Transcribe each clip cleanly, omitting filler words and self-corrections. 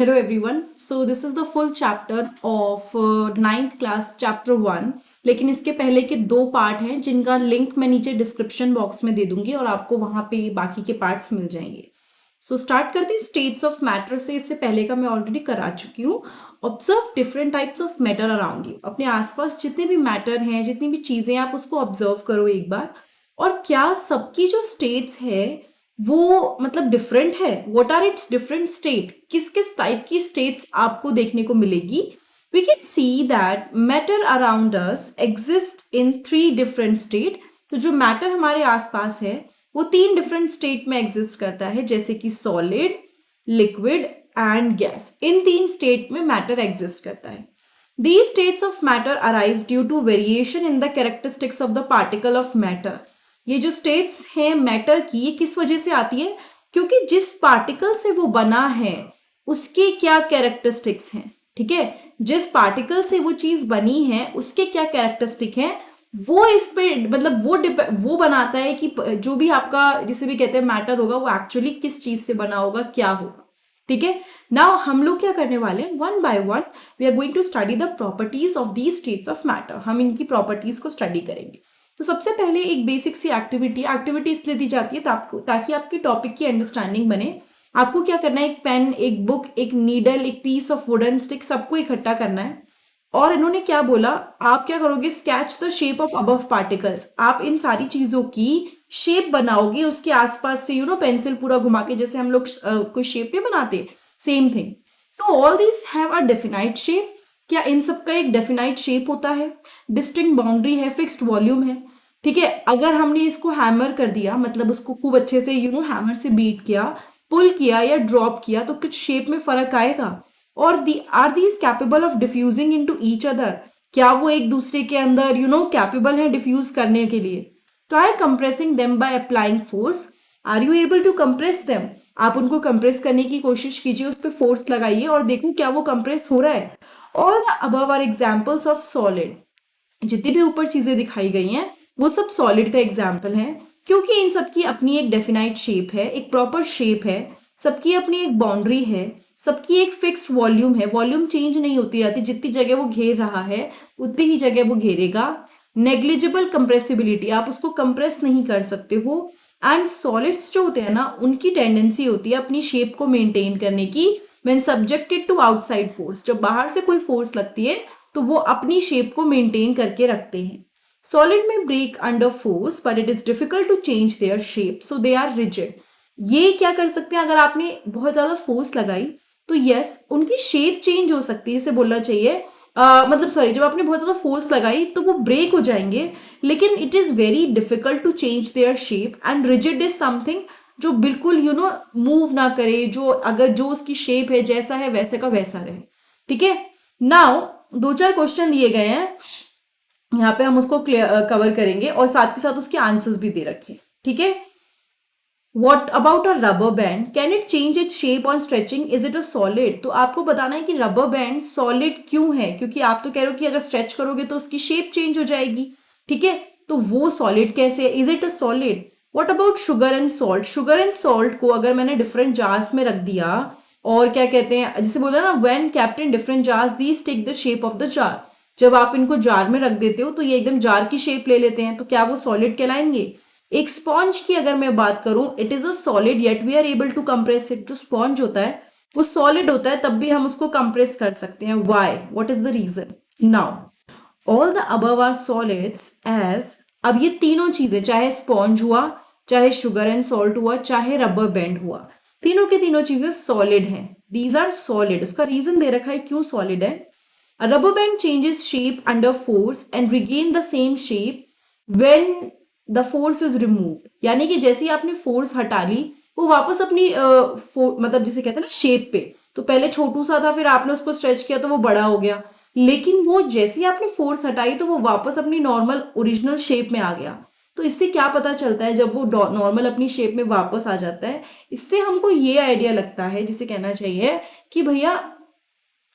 Hello everyone. So this is the full chapter of ninth class chapter 1. लेकिन इसके पहले के दो पार्ट हैं जिनका लिंक मैं नीचे डिस्क्रिप्शन बॉक्स में दे दूंगी और आपको वहां पे बाकी के पार्ट्स मिल जाएंगे. सो स्टार्ट करते हैं स्टेट्स ऑफ मैटर से. इससे पहले का मैं ऑलरेडी करा चुकी हूँ. Observe different types of matter around you. अपने आसपास जितने भी मैटर हैं, जितनी भी चीजें, आप उसको ऑब्जर्व करो एक बार. और क्या सबकी जो स्टेट्स है वो मतलब डिफरेंट है. What are its different state. किस किस टाइप की स्टेट्स आपको देखने को मिलेगी. We can see that matter around us exist in 3 different state. तो जो मैटर हमारे आसपास है वो 3 डिफरेंट स्टेट में एग्जिस्ट करता है, जैसे कि solid, liquid and gas. In 3 state में मैटर एग्जिस्ट करता है. These states of matter arise due to variation in the characteristics of the particle of matter. ये जो स्टेट्स हैं मैटर की, ये किस वजह से आती है? क्योंकि जिस पार्टिकल से वो बना है उसके क्या कैरेक्टरिस्टिक्स हैं. ठीक है, जिस पार्टिकल से वो चीज बनी है उसके क्या कैरेक्टरिस्टिक हैं, वो इस पे मतलब वो बनाता है कि जो भी आपका जिसे भी कहते हैं मैटर होगा वो एक्चुअली किस चीज से बना होगा, क्या होगा. ठीक है. नाउ हम लोग क्या करने वाले हैं, one by one we are going to study the properties of these states of matter. हम इनकी प्रॉपर्टीज को स्टडी करेंगे. तो सबसे पहले एक बेसिक सी एक्टिविटी इसलिए दी जाती है ताकि आपकी टॉपिक की अंडरस्टैंडिंग बने. आपको क्या करना है, एक पेन, एक बुक, एक नीडल, एक पीस ऑफ वुडन स्टिक, सबको इकट्ठा करना है. और इन्होंने क्या बोला, आप क्या करोगे, sketch the shape of above particles. आप इन सारी चीजों की शेप बनाओगे उसके आसपास से, पेंसिल पूरा घुमा के, जैसे हम लोग कोई शेप नहीं बनाते, सेम थिंग. तो all this have a definite shape. क्या इन सब का एक डेफिनाइट शेप होता है, डिस्टिंक्ट बाउंड्री है, फिक्स्ड वॉल्यूम है. ठीक है. अगर हमने इसको हैमर कर दिया, मतलब उसको खूब अच्छे से हैमर से बीट किया, पुल किया या ड्रॉप किया, तो कुछ शेप में फर्क आएगा. और are these capable of diffusing into each other. क्या वो एक दूसरे के अंदर कैपेबल है डिफ्यूज करने के लिए. Try compressing them by applying force. Are you able to compress them. आप उनको कंप्रेस करने की कोशिश कीजिए, उस पर फोर्स लगाइए और देखो क्या वो कंप्रेस हो रहा है. All the above are examples of solid. जितनी भी ऊपर चीजें दिखाई गई हैं वो सब सॉलिड का एग्जाम्पल है, क्योंकि इन सबकी अपनी एक डेफिनाइट शेप है, एक प्रॉपर शेप है, सबकी अपनी एक बाउंड्री है, सबकी एक फिक्स्ड वॉल्यूम है. वॉल्यूम चेंज नहीं होती रहती, जितनी जगह वो घेर रहा है उतनी ही जगह वो घेरेगा. नेग्लिजिबल कंप्रेसिबिलिटी, आप उसको कंप्रेस नहीं कर सकते हो. एंड सॉलिड्स जो होते हैं ना, उनकी टेंडेंसी होती है अपनी शेप को मेंटेन करने की when subjected to outside force. जब बाहर से कोई फोर्स लगती है तो वो अपनी शेप को मेंटेन करके रखते हैं. सॉलिड में break under force but it is difficult to change their shape, so they are rigid. ये क्या कर सकते हैं, अगर आपने बहुत ज्यादा फोर्स लगाई तो यस उनकी शेप चेंज हो सकती है, इसे बोलना चाहिए. मतलब सॉरी, जब आपने बहुत ज्यादा फोर्स लगाई तो वो ब्रेक हो जाएंगे, लेकिन it is very difficult to change their shape. And rigid is something जो बिल्कुल मूव ना करे, जो अगर जो उसकी शेप है जैसा है वैसे का वैसा रहे. ठीक है. नाउ 2-4 क्वेश्चन दिए गए हैं यहाँ पे, हम उसको कवर करेंगे और साथ के साथ उसके आंसर्स भी दे रखे. ठीक है. What about a rubber band? Can it change its shape on stretching? Is it a solid? तो आपको बताना है कि रबर बैंड सॉलिड क्यों है, क्योंकि आप तो कह रहे हो कि अगर स्ट्रेच करोगे तो उसकी शेप चेंज हो जाएगी. ठीक है. तो वो सॉलिड कैसे है? Is it a solid? What about sugar and salt? Sugar and salt को अगर मैंने डिफरेंट जार्स में रख दिया और क्या कहते हैं, जैसे बोलते हैं ना, when kept in different jars these take the shape of the jar. जब आप इनको जार में रख देते हो तो ये एकदम जार की शेप ले लेते हैं, तो क्या वो सॉलिड कहलाएंगे. एक स्पॉन्ज की अगर मैं बात करूं, it is a solid yet we are able to compress it. जो स्पॉन्ज होता है वो सॉलिड होता है, तब भी हम उसको कंप्रेस कर सकते हैं. Why? What is the reason? Now all the above are solids as. अब ये तीनों चीजें, चाहे स्पॉन्ज हुआ, चाहे शुगर एंड सॉल्ट हुआ, चाहे रबर बैंड हुआ, तीनों की तीनों चीजें सॉलिड हैं. These are solid. उसका रीजन दे रखा है क्यों सॉलिड है. A rubber band changes shape under force and regain the same shape when the force is removed. यानी कि जैसे ही आपने फोर्स हटा ली वो वापस अपनी मतलब जिसे कहते हैं ना शेप पे, तो पहले छोटू सा था, फिर आपने उसको स्ट्रेच किया तो वो बड़ा हो गया, लेकिन वो जैसे ही आपने फोर्स हटाई तो वो वापस अपनी नॉर्मल ओरिजिनल शेप में आ गया. तो इससे क्या पता चलता है, जब वो नॉर्मल अपनी शेप में वापस आ जाता है, इससे हमको ये आइडिया लगता है, जिसे कहना चाहिए कि भैया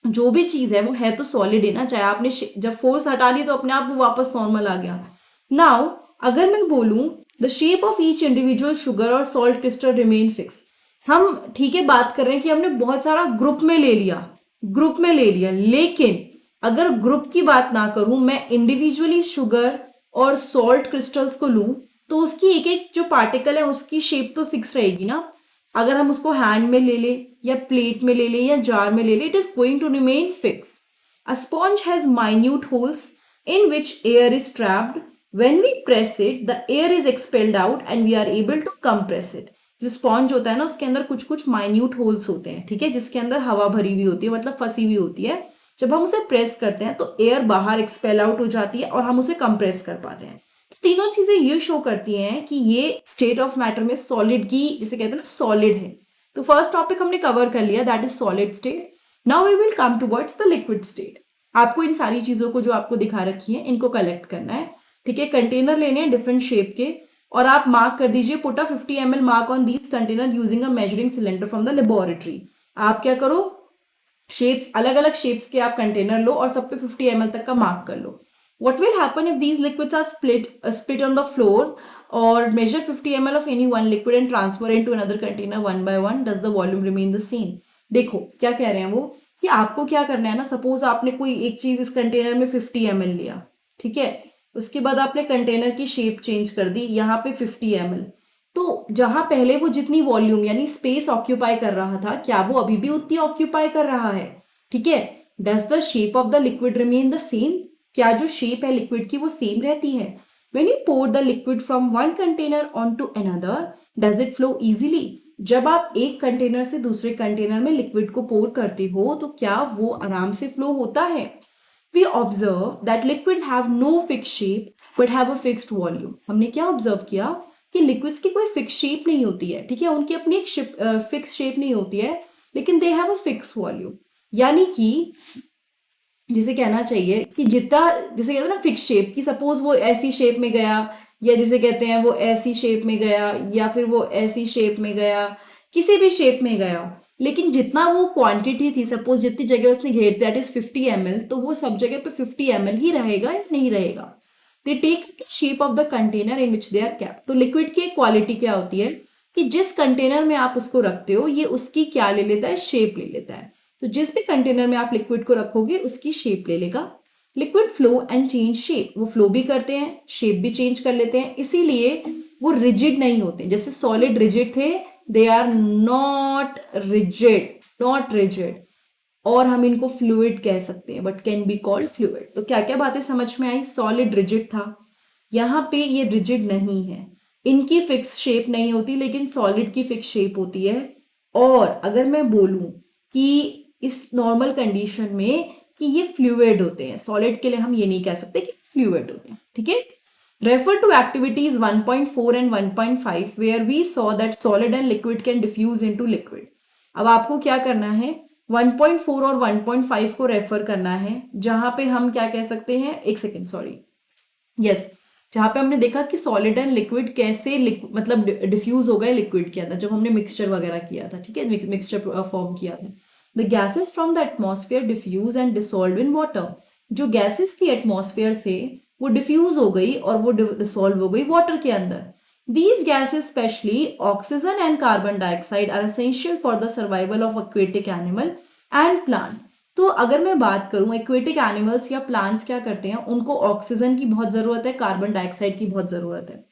जो भी चीज है वो है तो सॉलिड है ना, चाहे आपने जब फोर्स हटा ली तो अपने आप वो वापस नॉर्मल आ गया. नाउ अगर मैं बोलूं the shape of each individual sugar और सॉल्ट क्रिस्टल रिमेन फिक्स, हम ठीक है बात कर रहे हैं कि हमने बहुत सारा ग्रुप में ले लिया, लेकिन अगर ग्रुप की बात ना करूं, मैं इंडिविजुअली शुगर और सॉल्ट क्रिस्टल्स को लूं, तो उसकी एक एक जो पार्टिकल है उसकी शेप तो फिक्स रहेगी ना। अगर हम उसको हैंड में ले ले या प्लेट में ले ले या जार में ले ले, it is going to remain fix. A sponge has minute holes in which air is trapped. When we press it, the air is expelled out and we are able to compress it. जो sponge होता है ना, उसके अंदर कुछ कुछ minute holes होते हैं, ठीक है, जिसके अंदर हवा भरी हुई होती है, मतलब फंसी हुई होती है। जब हम उसे प्रेस करते हैं तो एयर बाहर एक्सपेल आउट हो जाती है और हम उसे कंप्रेस कर पाते हैं। तो तीनों चीजें ये शो करती हैं कि ये स्टेट ऑफ मैटर में सॉलिड की, जिसे कहते हैं ना, सॉलिड है। तो फर्स्ट टॉपिक हमने कवर कर लिया, that is solid state. Now we will come towards the liquid state. आपको इन सारी चीजों को जो आपको दिखा रखी है इनको कलेक्ट करना है, ठीक है। कंटेनर लेने हैं डिफरेंट शेप के, और आप मार्क कर दीजिए, put a 50 ml mark on these container using a measuring cylinder from the laboratory. आप क्या करो, शेप्स, अलग अलग शेप्स के आप कंटेनर लो और सब पे 50 ml तक का मार्क कर लो। What will happen if these liquids are split on the floor, or measure 50 ml of any one liquid and transfer into another container one by one? Does the volume remain the same? देखो क्या कह रहे हैं वो, कि आपको क्या करना है ना, सपोज आपने कोई एक चीज इस कंटेनर में 50 ml लिया, ठीक है, उसके बाद आपने कंटेनर की शेप चेंज कर दी, यहाँ पे 50 ml, तो जहां पहले वो जितनी वॉल्यूम यानी स्पेस ऑक्यूपाई कर रहा था, क्या वो अभी भी उतनी ऑक्यूपाई कर रहा है, ठीक है। Does the shape of the liquid remain the same? क्या जो शेप है लिक्विड की वो सेम रहती है? When you pour the liquid from one container on to another, does it flow easily? जब आप एक कंटेनर से दूसरे कंटेनर में लिक्विड को पोर करते हो तो क्या वो आराम से फ्लो होता है? We observe that liquid have no fix shape but have a fixed volume. हमने क्या ऑब्जर्व किया कि लिक्विड्स की कोई फिक्स शेप नहीं होती है, ठीक है, उनकी अपनी एक फिक्स शेप नहीं होती है, लेकिन they have a fix volume. यानी कि जिसे कहना चाहिए कि जितना, जिसे कहते हैं ना फिक्स शेप, कि सपोज वो ऐसी शेप में गया, या जिसे कहते हैं वो ऐसी शेप में गया, या फिर वो ऐसी शेप में गया, किसी भी शेप में गया, लेकिन जितना वो क्वांटिटी थी, सपोज जितनी जगह उसने घेर, दैट इज 50 ml, तो वो सब जगह पे 50 ml ही रहेगा या नहीं रहेगा? They take shape of the container in which they are kept. तो लिक्विड की क्वालिटी क्या होती है कि जिस कंटेनर में आप उसको रखते हो, ये उसकी क्या ले लेता है, शेप ले लेता है। तो जिस भी कंटेनर में आप लिक्विड को रखोगे उसकी शेप ले लेगा। Liquid flow and change shape, वो फ्लो भी करते हैं, शेप भी चेंज कर लेते हैं, इसीलिए वो रिजिड नहीं होते। जैसे सॉलिड रिजिड थे, दे आर नॉट रिजिड, और हम इनको फ्लूइड कह सकते हैं, but can be called fluid. तो क्या क्या बातें समझ में आई? सॉलिड रिजिड था, यहाँ पे ये रिजिड नहीं है, इनकी फिक्स शेप नहीं होती, लेकिन सॉलिड की फिक्स शेप होती है। और अगर मैं बोलूं कि इस नॉर्मल कंडीशन में कि ये फ्लूइड होते हैं, सॉलिड के लिए हम ये नहीं कह सकते कि फ्लूइड होते हैं, ठीक है। Refer to activities 1.4 and 1.5 where we saw that solid and liquid can diffuse into liquid. अब आपको क्या करना है, 1.4 और 1.5 को रेफर करना है, जहां पे हम क्या कह सकते हैं, एक सेकेंड, सॉरी, यस, जहां पे हमने देखा कि सॉलिड एंड लिक्विड कैसे मतलब डिफ्यूज हो गए लिक्विड के अंदर, जब हमने मिक्सचर वगैरह किया था, ठीक है, मिक्सचर फॉर्म किया था। The gases from the atmosphere diffuse and dissolve in water. जो गैसेस थी एटमॉस्फेयर से वो डिफ्यूज हो गई और वो डिसॉल्व हो गई वाटर के अंदर। These gases, especially oxygen and carbon dioxide, are essential for the survival of aquatic animal and plant. तो अगर मैं बात करूं एक्वेटिक एनिमल्स या प्लांट्स क्या करते हैं, उनको ऑक्सीजन की बहुत जरूरत है, कार्बन डाइऑक्साइड की बहुत जरूरत है,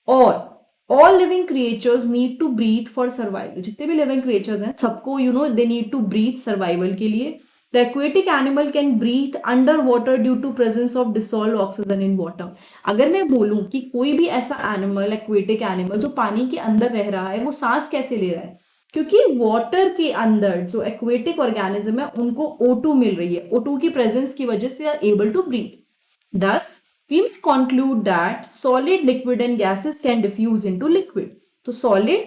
और all living creatures need to breathe for survival. जितने भी लिविंग क्रिएचर्स हैं सबको they need to breathe survival के लिए। The aquatic animal can breathe under water due to presence of dissolve oxygen in water. अगर मैं बोलूं कि कोई भी ऐसा एनिमल, एक्वेटिक एनिमल जो पानी के अंदर रह रहा है, वो सांस कैसे ले रहा है, क्योंकि वाटर के अंदर जो एक्वेटिक ऑर्गेनिज्म है उनको O2 मिल रही है, O2 की प्रेजेंस की वजह से आर एबल टू ब्रीथ। दस we may conclude that solid, liquid and gases can diffuse into liquid. तो solid,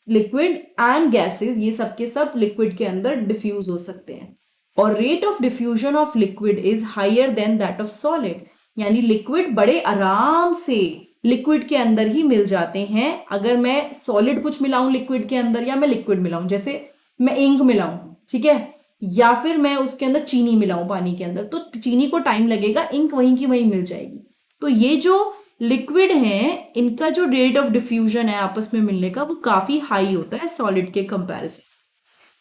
liquid and gases ये सब के सब liquid के अंदर diffuse हो सकते हैं, और rate of diffusion of liquid is higher than that of solid। यानी liquid बड़े आराम से liquid के अंदर ही मिल जाते हैं। अगर मैं solid कुछ मिलाऊं liquid के अंदर, या मैं liquid मिलाऊं, जैसे मैं ink मिलाऊं, ठीक है, या फिर मैं उसके अंदर चीनी मिलाऊं पानी के अंदर, तो चीनी को टाइम लगेगा, इंक वहीं की वहीं मिल जाएगी। तो ये जो लिक्विड हैं, इनका जो रेट ऑफ डिफ्यूजन है आपस में मिलने का वो काफी हाई होता है सॉलिड के comparison.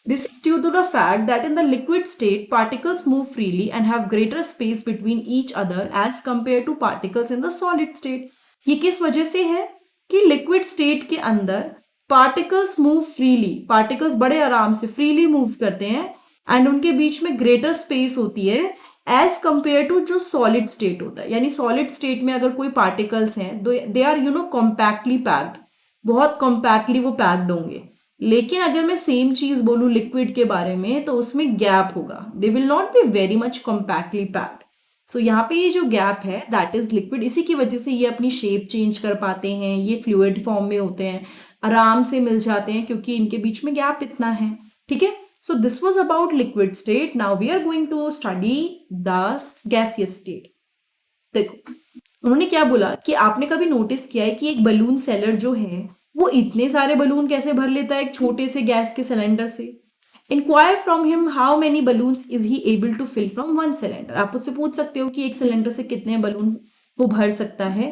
This is due to the fact that in the liquid state, particles move freely and have greater space between each other as compared to particles in the solid state. ये किस वजह से है कि liquid state के अंदर particles move freely, particles बड़े आराम से freely move करते हैं and उनके बीच में greater space होती है as compared to जो solid state होता है. यानी solid state में अगर कोई particles हैं, they are compactly packed, बहुत compactly वो packed होंगे. लेकिन अगर मैं सेम चीज बोलूं लिक्विड के बारे में तो उसमें गैप होगा, they will not be very much compactly packed. So यहाँ पे ये जो गैप है दैट इज लिक्विड. इसी की वजह से ये अपनी शेप चेंज कर पाते हैं, ये फ्लूइड फॉर्म में होते हैं, आराम से मिल जाते हैं क्योंकि इनके बीच में गैप इतना है. ठीक है, so this was about liquid state. Now we are going to study the gaseous state. देखो उन्होंने क्या बोला कि आपने कभी नोटिस किया है कि एक बलून सेलर जो है वो इतने सारे बलून कैसे भर लेता है एक छोटे से गैस के सिलेंडर से. Inquire from him how many balloons is he able to fill from one cylinder. आप उससे पूछ सकते हो कि एक सिलेंडर से कितने बलून वो भर सकता है.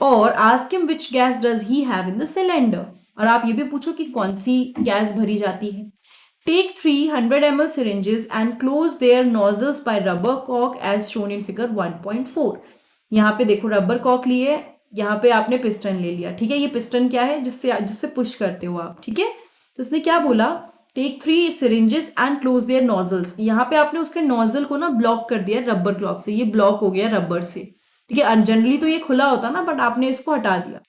और ask him which gas does he have in the cylinder. और आप ये भी पूछो कि कौन सी गैस भरी जाती है. Take 300 ml syringes and close their nozzles by rubber cork as shown in figure 1.4. यहाँ पे देखो रबर कॉक लिए, यहाँ पे आपने पिस्टन ले लिया. ठीक है, ये पिस्टन क्या है जिससे पुश करते हो आप. ठीक है, तो उसने क्या बोला, take 3 syringes and close their nozzles. यहाँ पे आपने उसके नोजल को ना ब्लॉक कर दिया रबर क्लॉक से, ये ब्लॉक हो गया रबर से. ठीक है, जनरली तो ये खुला होता ना, बट आपने इसको हटा दिया.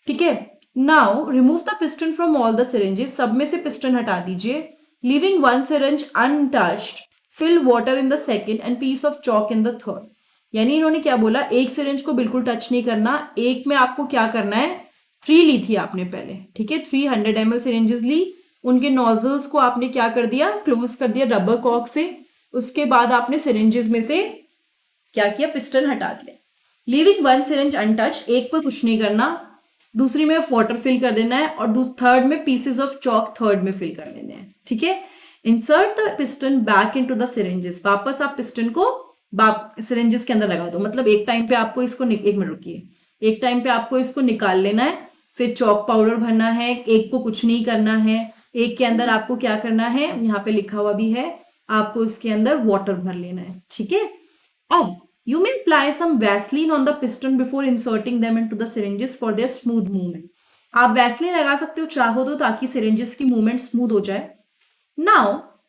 ठीक है, now remove the piston from all the syringes. सब में से पिस्टन हटा दीजिए. Leaving one syringe untouched, fill water in the second and piece of chalk in the third. यानी इन्होंने क्या बोला, एक सिरिंज को बिल्कुल टच नहीं करना, एक में आपको क्या करना है, 3 ली थी आपने पहले. ठीक है, 300 ml सिरिंजेस ली, उनके नोजल्स को आपने क्या कर दिया, क्लोज कर दिया रबर कॉक से. उसके बाद आपने सिरिंजेस में से क्या किया, पिस्टन हटा दिया. लीविंग वन सिरिंज अनटच, एक पर कुछ नहीं करना, दूसरी में वाटर फिल कर देना है और थर्ड में पीसेस ऑफ चॉक थर्ड में फिल कर देने हैं. ठीक है, insert the piston back into the syringes. वापस आप पिस्टन को सिरिंजेस के अंदर लगा दो. मतलब एक टाइम पे आपको इसको एक मिनट रुकिए, एक टाइम पे आपको इसको निकाल लेना है, फिर चॉक पाउडर भरना है, एक को कुछ नहीं करना है, एक के अंदर आपको क्या करना है, यहाँ पे लिखा हुआ भी है, आपको इसके अंदर वाटर भर लेना है. ठीक है, अब you may apply some Vaseline on the piston before inserting them into the syringes for their smooth movement. आप वैसलीन लगा सकते हो चाहो तो, ताकि सिरिंजेस की मूवमेंट स्मूथ हो जाए. Now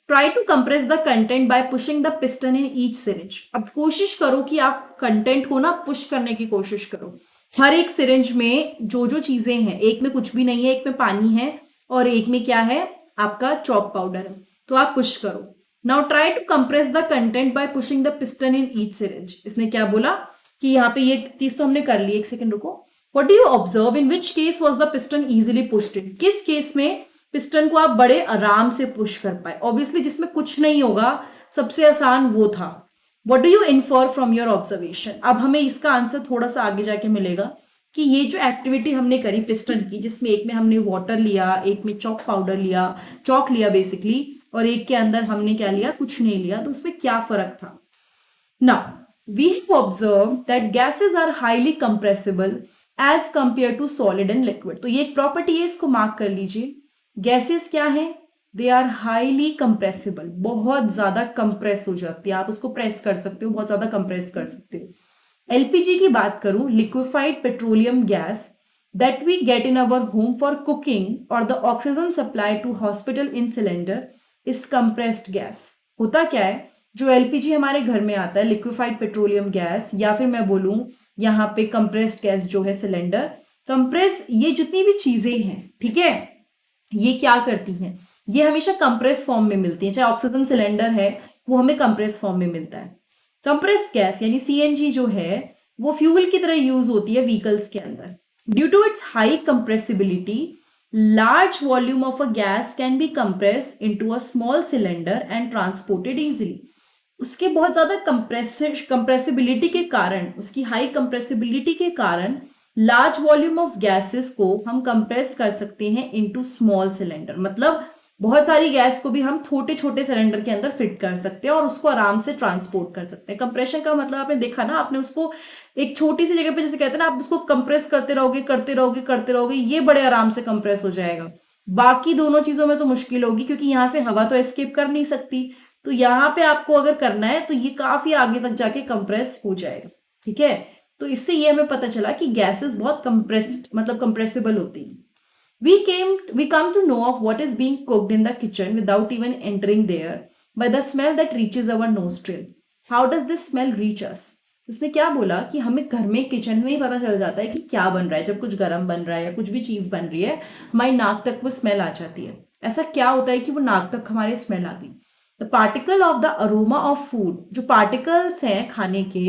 try to compress the content by pushing the piston in each syringe. अब कोशिश करो कि आप कंटेंट को ना पुश करने की कोशिश करो. हर एक सिरिंज में जो जो चीजें हैं, एक में कुछ भी नहीं है, एक में पानी है और एक में क्या है, आपका चॉक पाउडर है, तो आप पुश करो. Now try to compress the content by pushing the piston in each syringe. इसने क्या बोला कि यहाँ पे ये चीज तो हमने कर ली. एक सेकंड रुको. What do you observe? In which case was the piston easily pushed in? किस केस में पिस्टन को आप बड़े आराम से पुश कर पाए? ऑब्वियसली जिसमें कुछ नहीं होगा, सबसे आसान वो था. What do you infer from your observation? अब हमें इसका आंसर थोड़ा सा आगे जाके मिलेगा कि ये जो एक्टिविटी हमने करी पिस्टन की, जिसमें एक में हमने वाटर लिया, एक में चॉक पाउडर लिया, चॉक लिया बेसिकली, और एक के अंदर हमने क्या लिया, कुछ नहीं लिया, तो उसमें क्या फर्क था. Now we have observe that gases are highly compressible as compare to solid and liquid. तो ये एक प्रॉपर्टी है, इसको मार्क कर लीजिए. गैसेस क्या है, दे आर हाईली कंप्रेसिबल, बहुत ज्यादा कंप्रेस हो जाती है. आप उसको प्रेस कर सकते हो, बहुत ज्यादा कंप्रेस कर सकते हो. एलपीजी की बात करूं, liquefied petroleum gas that we get in our home for cooking or the oxygen supplied to hospital in cylinder is compressed gas. होता क्या है, जो एलपीजी हमारे घर में आता है, लिक्विफाइड पेट्रोलियम गैस, या फिर मैं बोलूं यहाँ पे कंप्रेस्ड गैस जो है सिलेंडर, कंप्रेस, ये जितनी भी चीजें हैं, ठीक है, ये क्या करती हैं, ये हमेशा कंप्रेस फॉर्म में मिलती है. चाहे ऑक्सीजन सिलेंडर है वो हमें कंप्रेस फॉर्म में मिलता है. कंप्रेस्ड गैस यानी सीएनजी जो है वो फ्यूल की तरह यूज होती है व्हीकल्स के अंदर. Due to its high compressibility, large volume of a gas can be compressed into a small cylinder and transported easily. उसके बहुत ज्यादा कंप्रेसिबिलिटी के कारण, उसकी हाई कंप्रेसिबिलिटी के कारण लार्ज वॉल्यूम ऑफ गैसेस को हम कंप्रेस कर सकते हैं इनटू स्मॉल सिलेंडर. मतलब बहुत सारी गैस को भी हम छोटे छोटे सिलेंडर के अंदर फिट कर सकते हैं और उसको आराम से ट्रांसपोर्ट कर सकते हैं। कंप्रेशन का मतलब आपने देखा ना, आपने उसको एक छोटी सी जगह पे, जैसे कहते हैं ना, आप उसको कंप्रेस करते रहोगे करते रहोगे करते रहोगे, ये बड़े आराम से कंप्रेस हो जाएगा। बाकी दोनों चीजों में तो मुश्किल होगी, क्योंकि यहाँ से हवा तो एस्केप कर नहीं सकती। तो यहाँ पे आपको अगर करना है तो ये काफी आगे तक जाके कंप्रेस हो जाएगा। ठीक है, तो इससे ये हमें पता चला कि गैसेस बहुत कंप्रेस्ड मतलब कंप्रेसिबल होती हैं। We come to know of what is being cooked in the kitchen without even entering there by the smell that reaches our nostril. How does this smell reach us? उसने क्या बोला कि हमें घर में किचन में ही पता चल जाता है कि क्या बन रहा है। जब कुछ गर्म बन रहा है या कुछ भी चीज बन रही है, हमारी नाक तक वो स्मेल आ जाती है। ऐसा क्या होता है कि वो नाक तक हमारे स्मेल आ गई? The particle of the aroma of food, जो पार्टिकल्स हैं खाने के,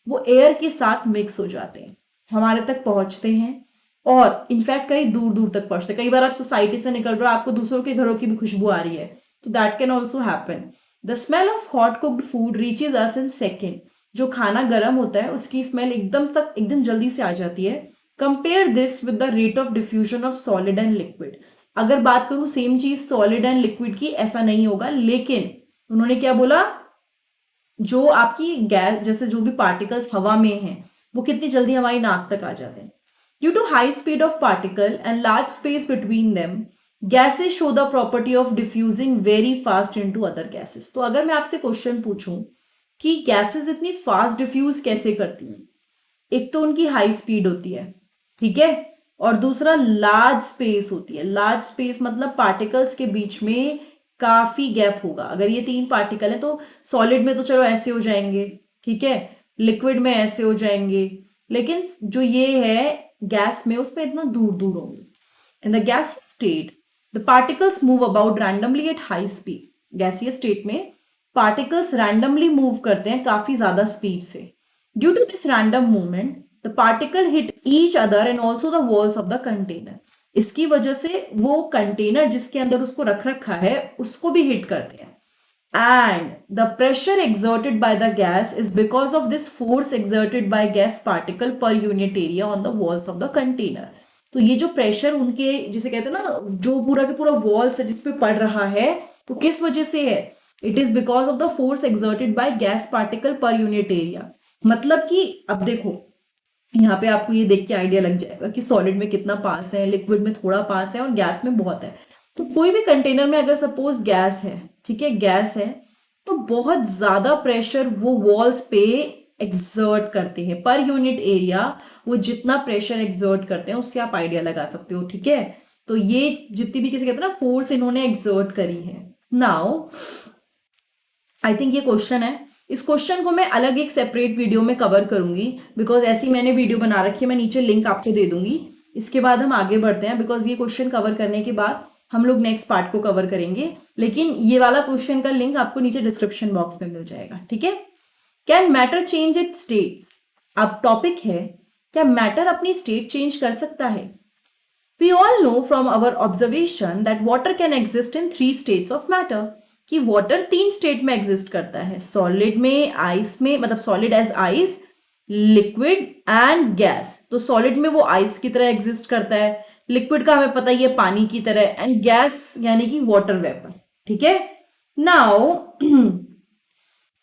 वो एयर के साथ मिक्स हो जाते हैं, हमारे तक पहुंचते हैं और इनफैक्ट कई दूर दूर तक पहुंचते। कई बार आप सोसाइटी से निकल रहे हो, आपको दूसरों के घरों की भी खुशबू आ रही है, तो that can also happen. The smell of hot cooked food reaches us in second, जो खाना गर्म होता है उसकी स्मेल एकदम जल्दी से आ जाती है। Compare this with the rate of diffusion of solid and liquid. अगर बात करूं सेम चीज सॉलिड एंड लिक्विड की, ऐसा नहीं होगा, लेकिन उन्होंने क्या बोला, जो आपकी गैस जैसे जो भी पार्टिकल्स हवा में हैं वो कितनी जल्दी हमारी नाक तक आ जाते हैं। Due to high speed of particle and large space between them, gases show the property of diffusing very fast into other gases. तो अगर मैं आपसे क्वेश्चन पूछूं कि गैसेस इतनी फास्ट डिफ्यूज कैसे करती हैं, एक तो उनकी हाई स्पीड होती है, ठीक है, और दूसरा लार्ज स्पेस होती है। लार्ज स्पेस मतलब पार्टिकल्स के बीच में काफी गैप होगा। अगर ये 3 पार्टिकल है तो सॉलिड में तो चलो ऐसे हो जाएंगे, ठीक है, लिक्विड में ऐसे हो जाएंगे, लेकिन जो ये है गैस में, उसमें इतना दूर दूर होंगे। In the gas state the particles move about randomly at high speed. गैसीय स्टेट में पार्टिकल्स रैंडमली मूव करते हैं काफी ज्यादा स्पीड से। Due to this random movement the particle hit each other and also the walls of the container. इसकी वजह से वो कंटेनर जिसके अंदर उसको रख रखा है उसको भी हिट करते हैं। And the pressure exerted by the gas is because of this force exerted by gas particle per unit area on the walls of the container. तो ये जो प्रेशर उनके, जिसे कहते हैं ना, जो पूरा के पूरा वॉल्स है जिसपे पड़ रहा है, वो किस वजह से है? It is because of the force exerted by gas particle per unit area. मतलब कि अब देखो, यहाँ पे आपको ये देख के आइडिया लग जाएगा कि सॉलिड में कितना पास है, लिक्विड में थोड़ा पास है और गैस में बहुत है। तो कोई भी कंटेनर में अगर सपोज गैस है, ठीक है, गैस है, तो बहुत ज्यादा प्रेशर वो वॉल्स पे एक्सर्ट करते हैं पर यूनिट एरिया। वो जितना प्रेशर एक्सर्ट करते हैं उससे आप आइडिया लगा सकते हो, ठीक है। तो ये जितनी भी किसी कहते हैं ना फोर्स इन्होंने एक्सर्ट करी है। नाउ आई थिंक ये क्वेश्चन है, इस क्वेश्चन को मैं अलग एक सेपरेट वीडियो में कवर करूंगी, बिकॉज ऐसी मैंने वीडियो बना रखी है, मैं नीचे लिंक आपको दे दूंगी। इसके बाद हम आगे बढ़ते हैं, बिकॉज ये क्वेश्चन कवर करने के बाद हम लोग नेक्स्ट पार्ट को कवर करेंगे, लेकिन ये वाला क्वेश्चन का लिंक आपको नीचे डिस्क्रिप्शन बॉक्स में मिल जाएगा, ठीक है। Can matter change it states? अब टॉपिक है, क्या मैटर अपनी स्टेट चेंज कर सकता है? We all know from our observation that water can exist in 3 states of matter, कि वाटर 3 स्टेट में एग्जिस्ट करता है, सॉलिड में, आइस में, मतलब solid as ice, liquid and gas. तो सॉलिड में वो आइस की तरह एग्जिस्ट करता है, लिक्विड का हमें पता ही है पानी की तरह, एंड गैस यानी कि वाटर वेपर, ठीक है। Now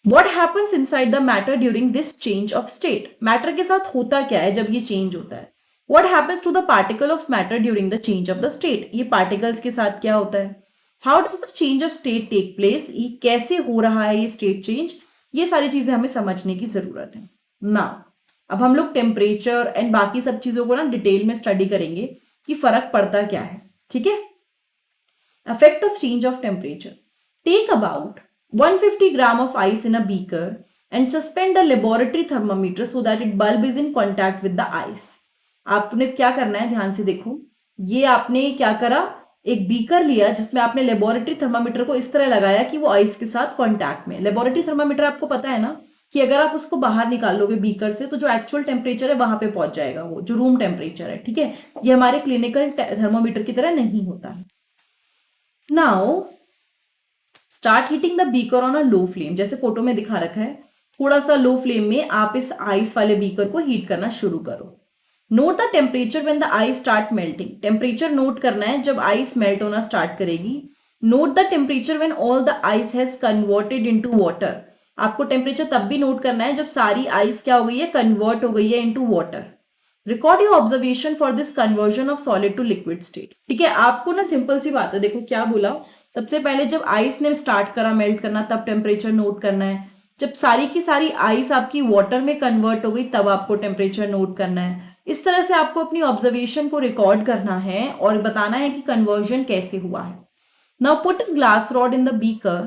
what happens inside the matter during this change of state? Matter के साथ होता क्या है जब ये चेंज होता है? What happens to the particle of matter during the change of the state? ये पार्टिकल्स के साथ क्या होता है? How does the change of state take place? ये कैसे हो रहा है ये स्टेट चेंज? ये सारी चीजें हमें समझने की जरूरत है। नाउ अब हम लोग टेम्परेचर एंड बाकी सब चीजों को ना डिटेल में स्टडी करेंगे कि फर्क पड़ता क्या है, ठीक है। Effect of change of temperature. Take about 150 gram of ice in a beaker and suspend a laboratory thermometer so that it bulb is in contact with the ice. आपने क्या करना है, ध्यान से देखो, ये आपने क्या करा, एक बीकर लिया जिसमें आपने लेबोरेटरी थर्मामीटर को इस तरह लगाया कि वो आइस के साथ कॉन्टैक्ट में। लेबोरेटरी थर्मामीटर आपको पता है ना कि अगर आप उसको बाहर निकालोगे बीकर से तो जो एक्चुअल टेम्परेचर है वहां पे पहुंच जाएगा, वो जो रूम टेम्परेचर है, ठीक है। ये हमारे क्लिनिकल थर्मोमीटर की तरह नहीं होता है। Now start heating the beaker on a low flame, जैसे फोटो में दिखा रखा है, थोड़ा सा लो फ्लेम में आप इस आइस वाले बीकर को हीट करना शुरू करो। Note the temperature when the ice start melting. Temperature note करना है जब आइस मेल्ट होना स्टार्ट करेगी। Note the temperature when all the ice has converted into water. आपको टेम्परेचर तब भी नोट करना है जब सारी आइस क्या हो गई है, कन्वर्ट हो गई है into water. Record your observation for this conversion of solid to liquid state. ठीक है, आपको ना सिंपल सी बात है, देखो क्या बोला, सबसे पहले जब आइस ने स्टार्ट करा मेल्ट करना तब टेम्परेचर नोट करना है, जब सारी की सारी आइस आपकी वाटर में कन्वर्ट हो गई तब आपको टेम्परेचर नोट करना है। इस तरह से आपको अपनी ऑब्जर्वेशन को रिकॉर्ड करना है और बताना है कि कन्वर्जन कैसे हुआ है। Now put a glass rod in the beaker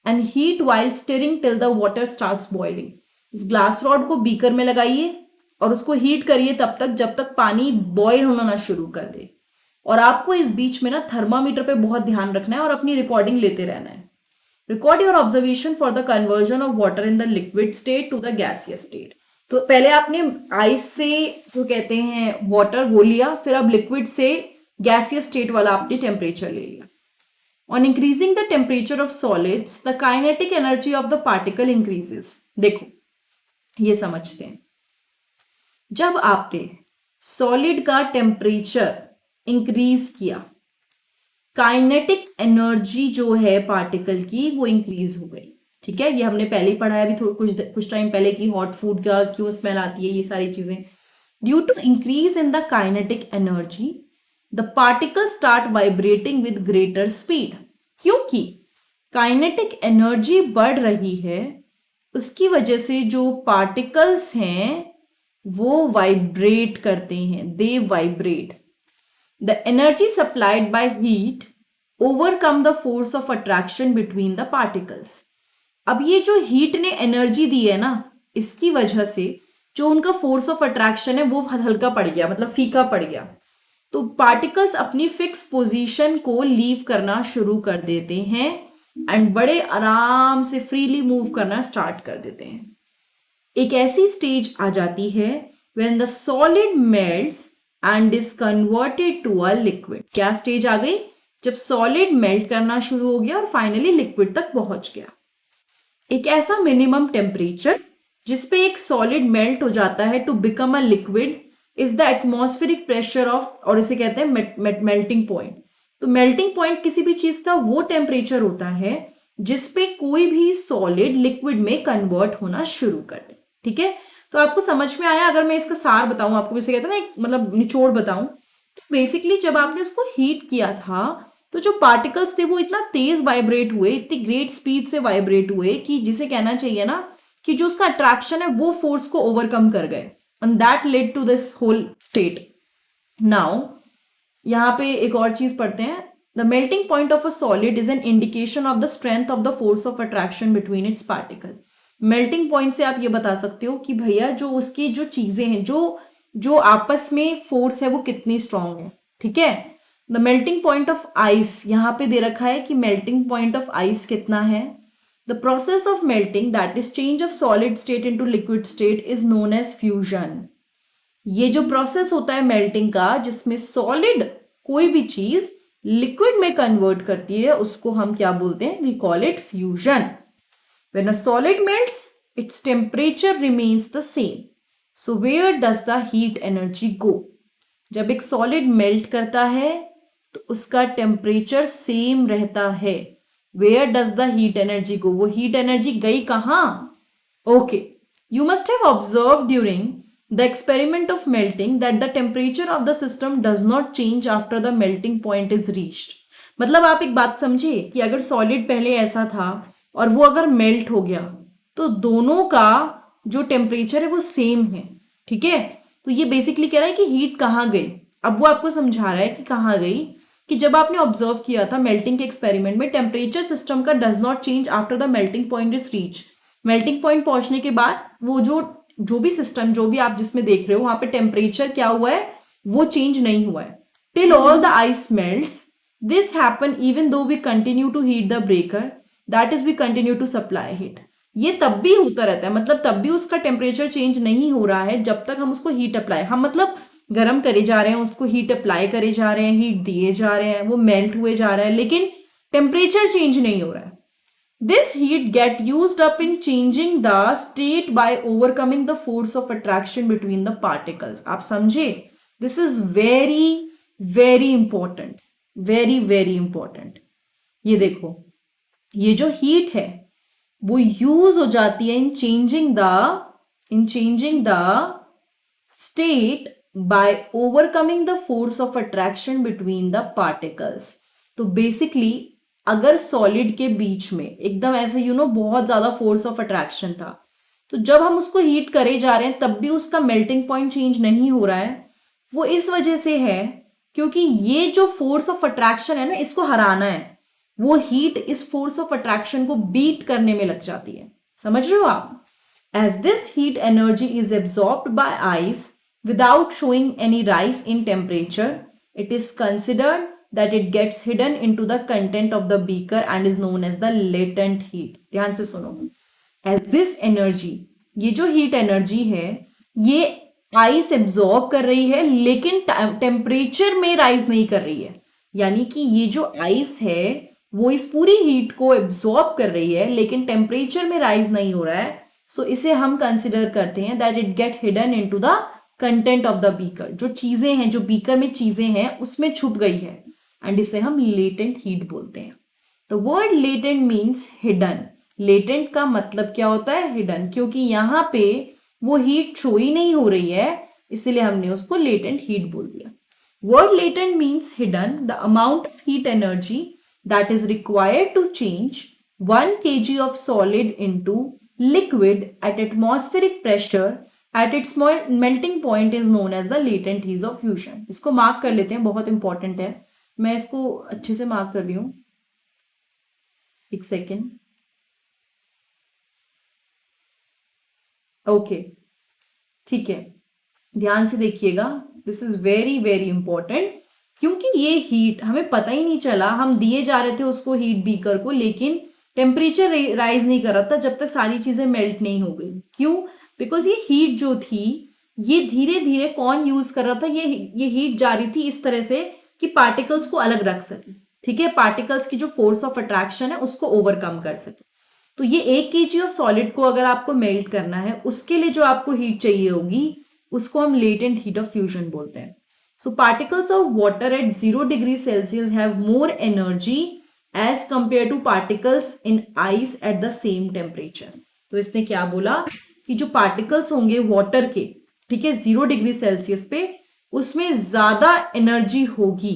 and heat while stirring till the water starts boiling. इस ग्लास रॉड को बीकर में लगाइए और उसको हीट करिए तब तक जब तक पानी बॉयल होना शुरू कर दे। और आपको इस बीच में ना थर्मामीटर पे बहुत ध्यान रखना है और अपनी रिकॉर्डिंग लेते रहना है। Record your observation for the conversion of water in the liquid state to the gaseous state. तो पहले आपने आइस से जो कहते हैं वाटर वो लिया, फिर अब लिक्विड से गैसियस स्टेट वाला आपने टेम्परेचर ले लिया। On increasing the temperature of solids the kinetic energy of the particle increases. देखो ये समझते हैं, जब आपने सॉलिड का टेम्परेचर इंक्रीज किया, काइनेटिक एनर्जी जो है पार्टिकल की वो इंक्रीज हो गई। ठीक है, ये हमने पहले ही पढ़ा है अभी कुछ टाइम पहले कि हॉट फूड का क्यों स्मेल आती है, ये सारी चीजें। Due to increase in the kinetic energy the particle start vibrating with greater speed. क्योंकि काइनेटिक एनर्जी बढ़ रही है उसकी वजह से जो पार्टिकल्स हैं वो वाइब्रेट करते हैं, दे vibrate. The energy supplied by heat overcome the force of attraction between the particles. अब ये जो हीट ने एनर्जी दी है ना, इसकी वजह से जो उनका फोर्स ऑफ अट्रैक्शन है वो हल्का पड़ गया, मतलब फीका पड़ गया। तो पार्टिकल्स अपनी फिक्स पोजीशन को लीव करना शुरू कर देते हैं एंड बड़े आराम से फ्रीली मूव करना स्टार्ट कर देते हैं। एक ऐसी स्टेज आ जाती है when the solid melts and is converted to a liquid। क्या स्टेज आ गई? जब सॉलिड मेल्ट करना शुरू हो गया और फाइनली लिक्विड तक पहुंच गया। एक ऐसा मिनिमम टेम्परेचर जिसपे एक सॉलिड मेल्ट हो जाता है to become a liquid is the atmospheric pressure of, और इसे कहते हैं मेल्टिंग पॉइंट। तो मेल्टिंग पॉइंट किसी भी चीज का वो टेम्परेचर होता है जिसपे कोई भी सॉलिड लिक्विड में कन्वर्ट होना शुरू कर दे। ठीक है, तो आपको समझ में आया? अगर मैं इसका सार बताऊं आपको, जैसे कहते हैं ना एक मतलब निचोड़ बताऊं, तो बेसिकली जब आपने उसको हीट किया था तो जो पार्टिकल्स थे वो इतना तेज वाइब्रेट हुए, इतनी ग्रेट स्पीड से वाइब्रेट हुए कि जिसे कहना चाहिए ना कि जो उसका अट्रैक्शन है वो फोर्स को ओवरकम कर गए and that led to this whole state. Now यहाँ पे एक और चीज पढ़ते हैं। The melting point of a solid is an indication of the strength of the force of attraction between its particle. Melting point से आप ये बता सकते हो कि भैया जो उसकी जो चीजें हैं, जो आपस में फोर्स है वो कितनी स्ट्रांग है। ठीक है, the melting point of ice यहाँ पे दे रखा है कि मेल्टिंग पॉइंट ऑफ आइस कितना है। The process of melting that is change of solid state into liquid state is known as fusion. ये जो प्रोसेस होता है मेल्टिंग का जिसमें सॉलिड कोई भी चीज लिक्विड में कन्वर्ट करती है उसको हम क्या बोलते हैं? We call it fusion. When a solid melts, its temperature remains the same. So where does the heat energy go? जब एक सॉलिड मेल्ट करता है तो उसका टेम्परेचर सेम रहता है। Where does the heat energy go? वो हीट एनर्जी गई कहाँ? Okay, you must have observed during the experiment of melting that the temperature of the system does not change after the melting point is reached. मतलब आप एक बात समझे कि अगर सॉलिड पहले ऐसा था और वो अगर मेल्ट हो गया तो दोनों का जो टेम्परेचर है वो सेम है। ठीक है, तो ये बेसिकली कह रहा है कि हीट कहाँ गई। अब वो आपको समझा रहा है कि कहाँ गई, कि जब आपने ऑब्जर्व किया था मेल्टिंग के एक्सपेरिमेंट में टेम्परेचर सिस्टम का does not change after the melting point is reach. Melting point पहुंचने के बाद वो जो भी सिस्टम जो भी आप जिसमें देख रहे हो वहां पे टेम्परेचर क्या हुआ है वो चेंज नहीं हुआ है। Till all the ice melts this happen even though we continue to heat the breaker, that is we continue to supply heat. ये तब भी होता रहता है, मतलब तब भी उसका टेम्परेचर चेंज नहीं हो रहा है जब तक हम उसको हीट अप्लाई, हम मतलब गर्म करे जा रहे हैं उसको, हीट अप्लाई करे जा रहे हैं, हीट दिए जा रहे हैं, वो मेल्ट हुए जा रहा है, लेकिन टेम्परेचर चेंज नहीं हो रहा है। This heat get used up in changing the state by overcoming the force of attraction between the particles. आप समझे? This is very very important, very very important. ये देखो, ये जो हीट है वो यूज हो जाती है इन changing the state by overcoming the force of attraction between the particles. तो बेसिकली अगर सॉलिड के बीच में एकदम ऐसे बहुत ज्यादा फोर्स ऑफ अट्रैक्शन था, तो जब हम उसको हीट करे जा रहे हैं तब भी उसका मेल्टिंग पॉइंट चेंज नहीं हो रहा है। वो इस वजह से है क्योंकि ये जो फोर्स ऑफ अट्रैक्शन है ना, इसको हराना है। वो हीट इस फोर्स ऑफ अट्रैक्शन को बीट करने में लग जाती है। समझ रहे हो आप? As this heat energy is absorbed by ice without showing any rise in temperature, it is considered that it gets hidden into the content of the beaker and is known as the latent heat. ध्यान से सुनो। As this energy, ये जो heat energy है, ये ice absorb कर रही है लेकिन टेम्परेचर में राइज नहीं कर रही है। यानी कि ये जो आइस है वो इस पूरी हीट को एब्जॉर्ब कर रही है लेकिन टेम्परेचर में राइज नहीं हो रहा है। सो इसे हम कंसिडर करते हैं that it get hidden into the content of the beaker. जो चीजें हैं, जो बीकर में चीजें हैं, उसमें छुप गई है, एंड इसे हम लेटेंट हीट बोलते हैं। तो word latent means hidden. Latent का मतलब क्या होता है? हिडन। क्योंकि यहाँ पे वो हीट शो ही नहीं हो रही है, इसलिए हमने उसको लेटेंट हीट बोल दिया। Word latent means hidden the amount of heat energy that is required to change 1 kg of solid into liquid at atmospheric pressure at its melting point is known as the latent heat of fusion. इसको mark कर लेते हैं, बहुत important है। मैं इसको अच्छे से मार्क कर रही हूं, एक सेकेंड। ओके, ठीक है, ध्यान से देखिएगा, this is very very important. क्योंकि ये हीट हमें पता ही नहीं चला, हम दिए जा रहे थे उसको हीट बीकर को, लेकिन टेम्परेचर राइज नहीं कर रहा था जब तक सारी चीजें मेल्ट नहीं हो गई। क्यों? बिकॉज ये हीट जो थी ये धीरे धीरे कौन यूज कर रहा था? ये हीट जा रही थी इस तरह से कि पार्टिकल्स को अलग रख सके। ठीक है, पार्टिकल्स की जो फोर्स ऑफ अट्रैक्शन है उसको ओवरकम कर सके। तो ये 1 kg ऑफ सॉलिड को अगर आपको मेल्ट करना है, उसके लिए जो आपको हीट चाहिए होगी उसको हम लेटेंट हीट ऑफ फ्यूजन बोलते हैं। So particles of water at 0 degrees Celsius have more energy as compared to particles in ice at the same temperature. तो इसने क्या बोला कि जो पार्टिकल्स होंगे वाटर के, ठीक है, 0 डिग्री सेल्सियस पे, उसमें ज्यादा एनर्जी होगी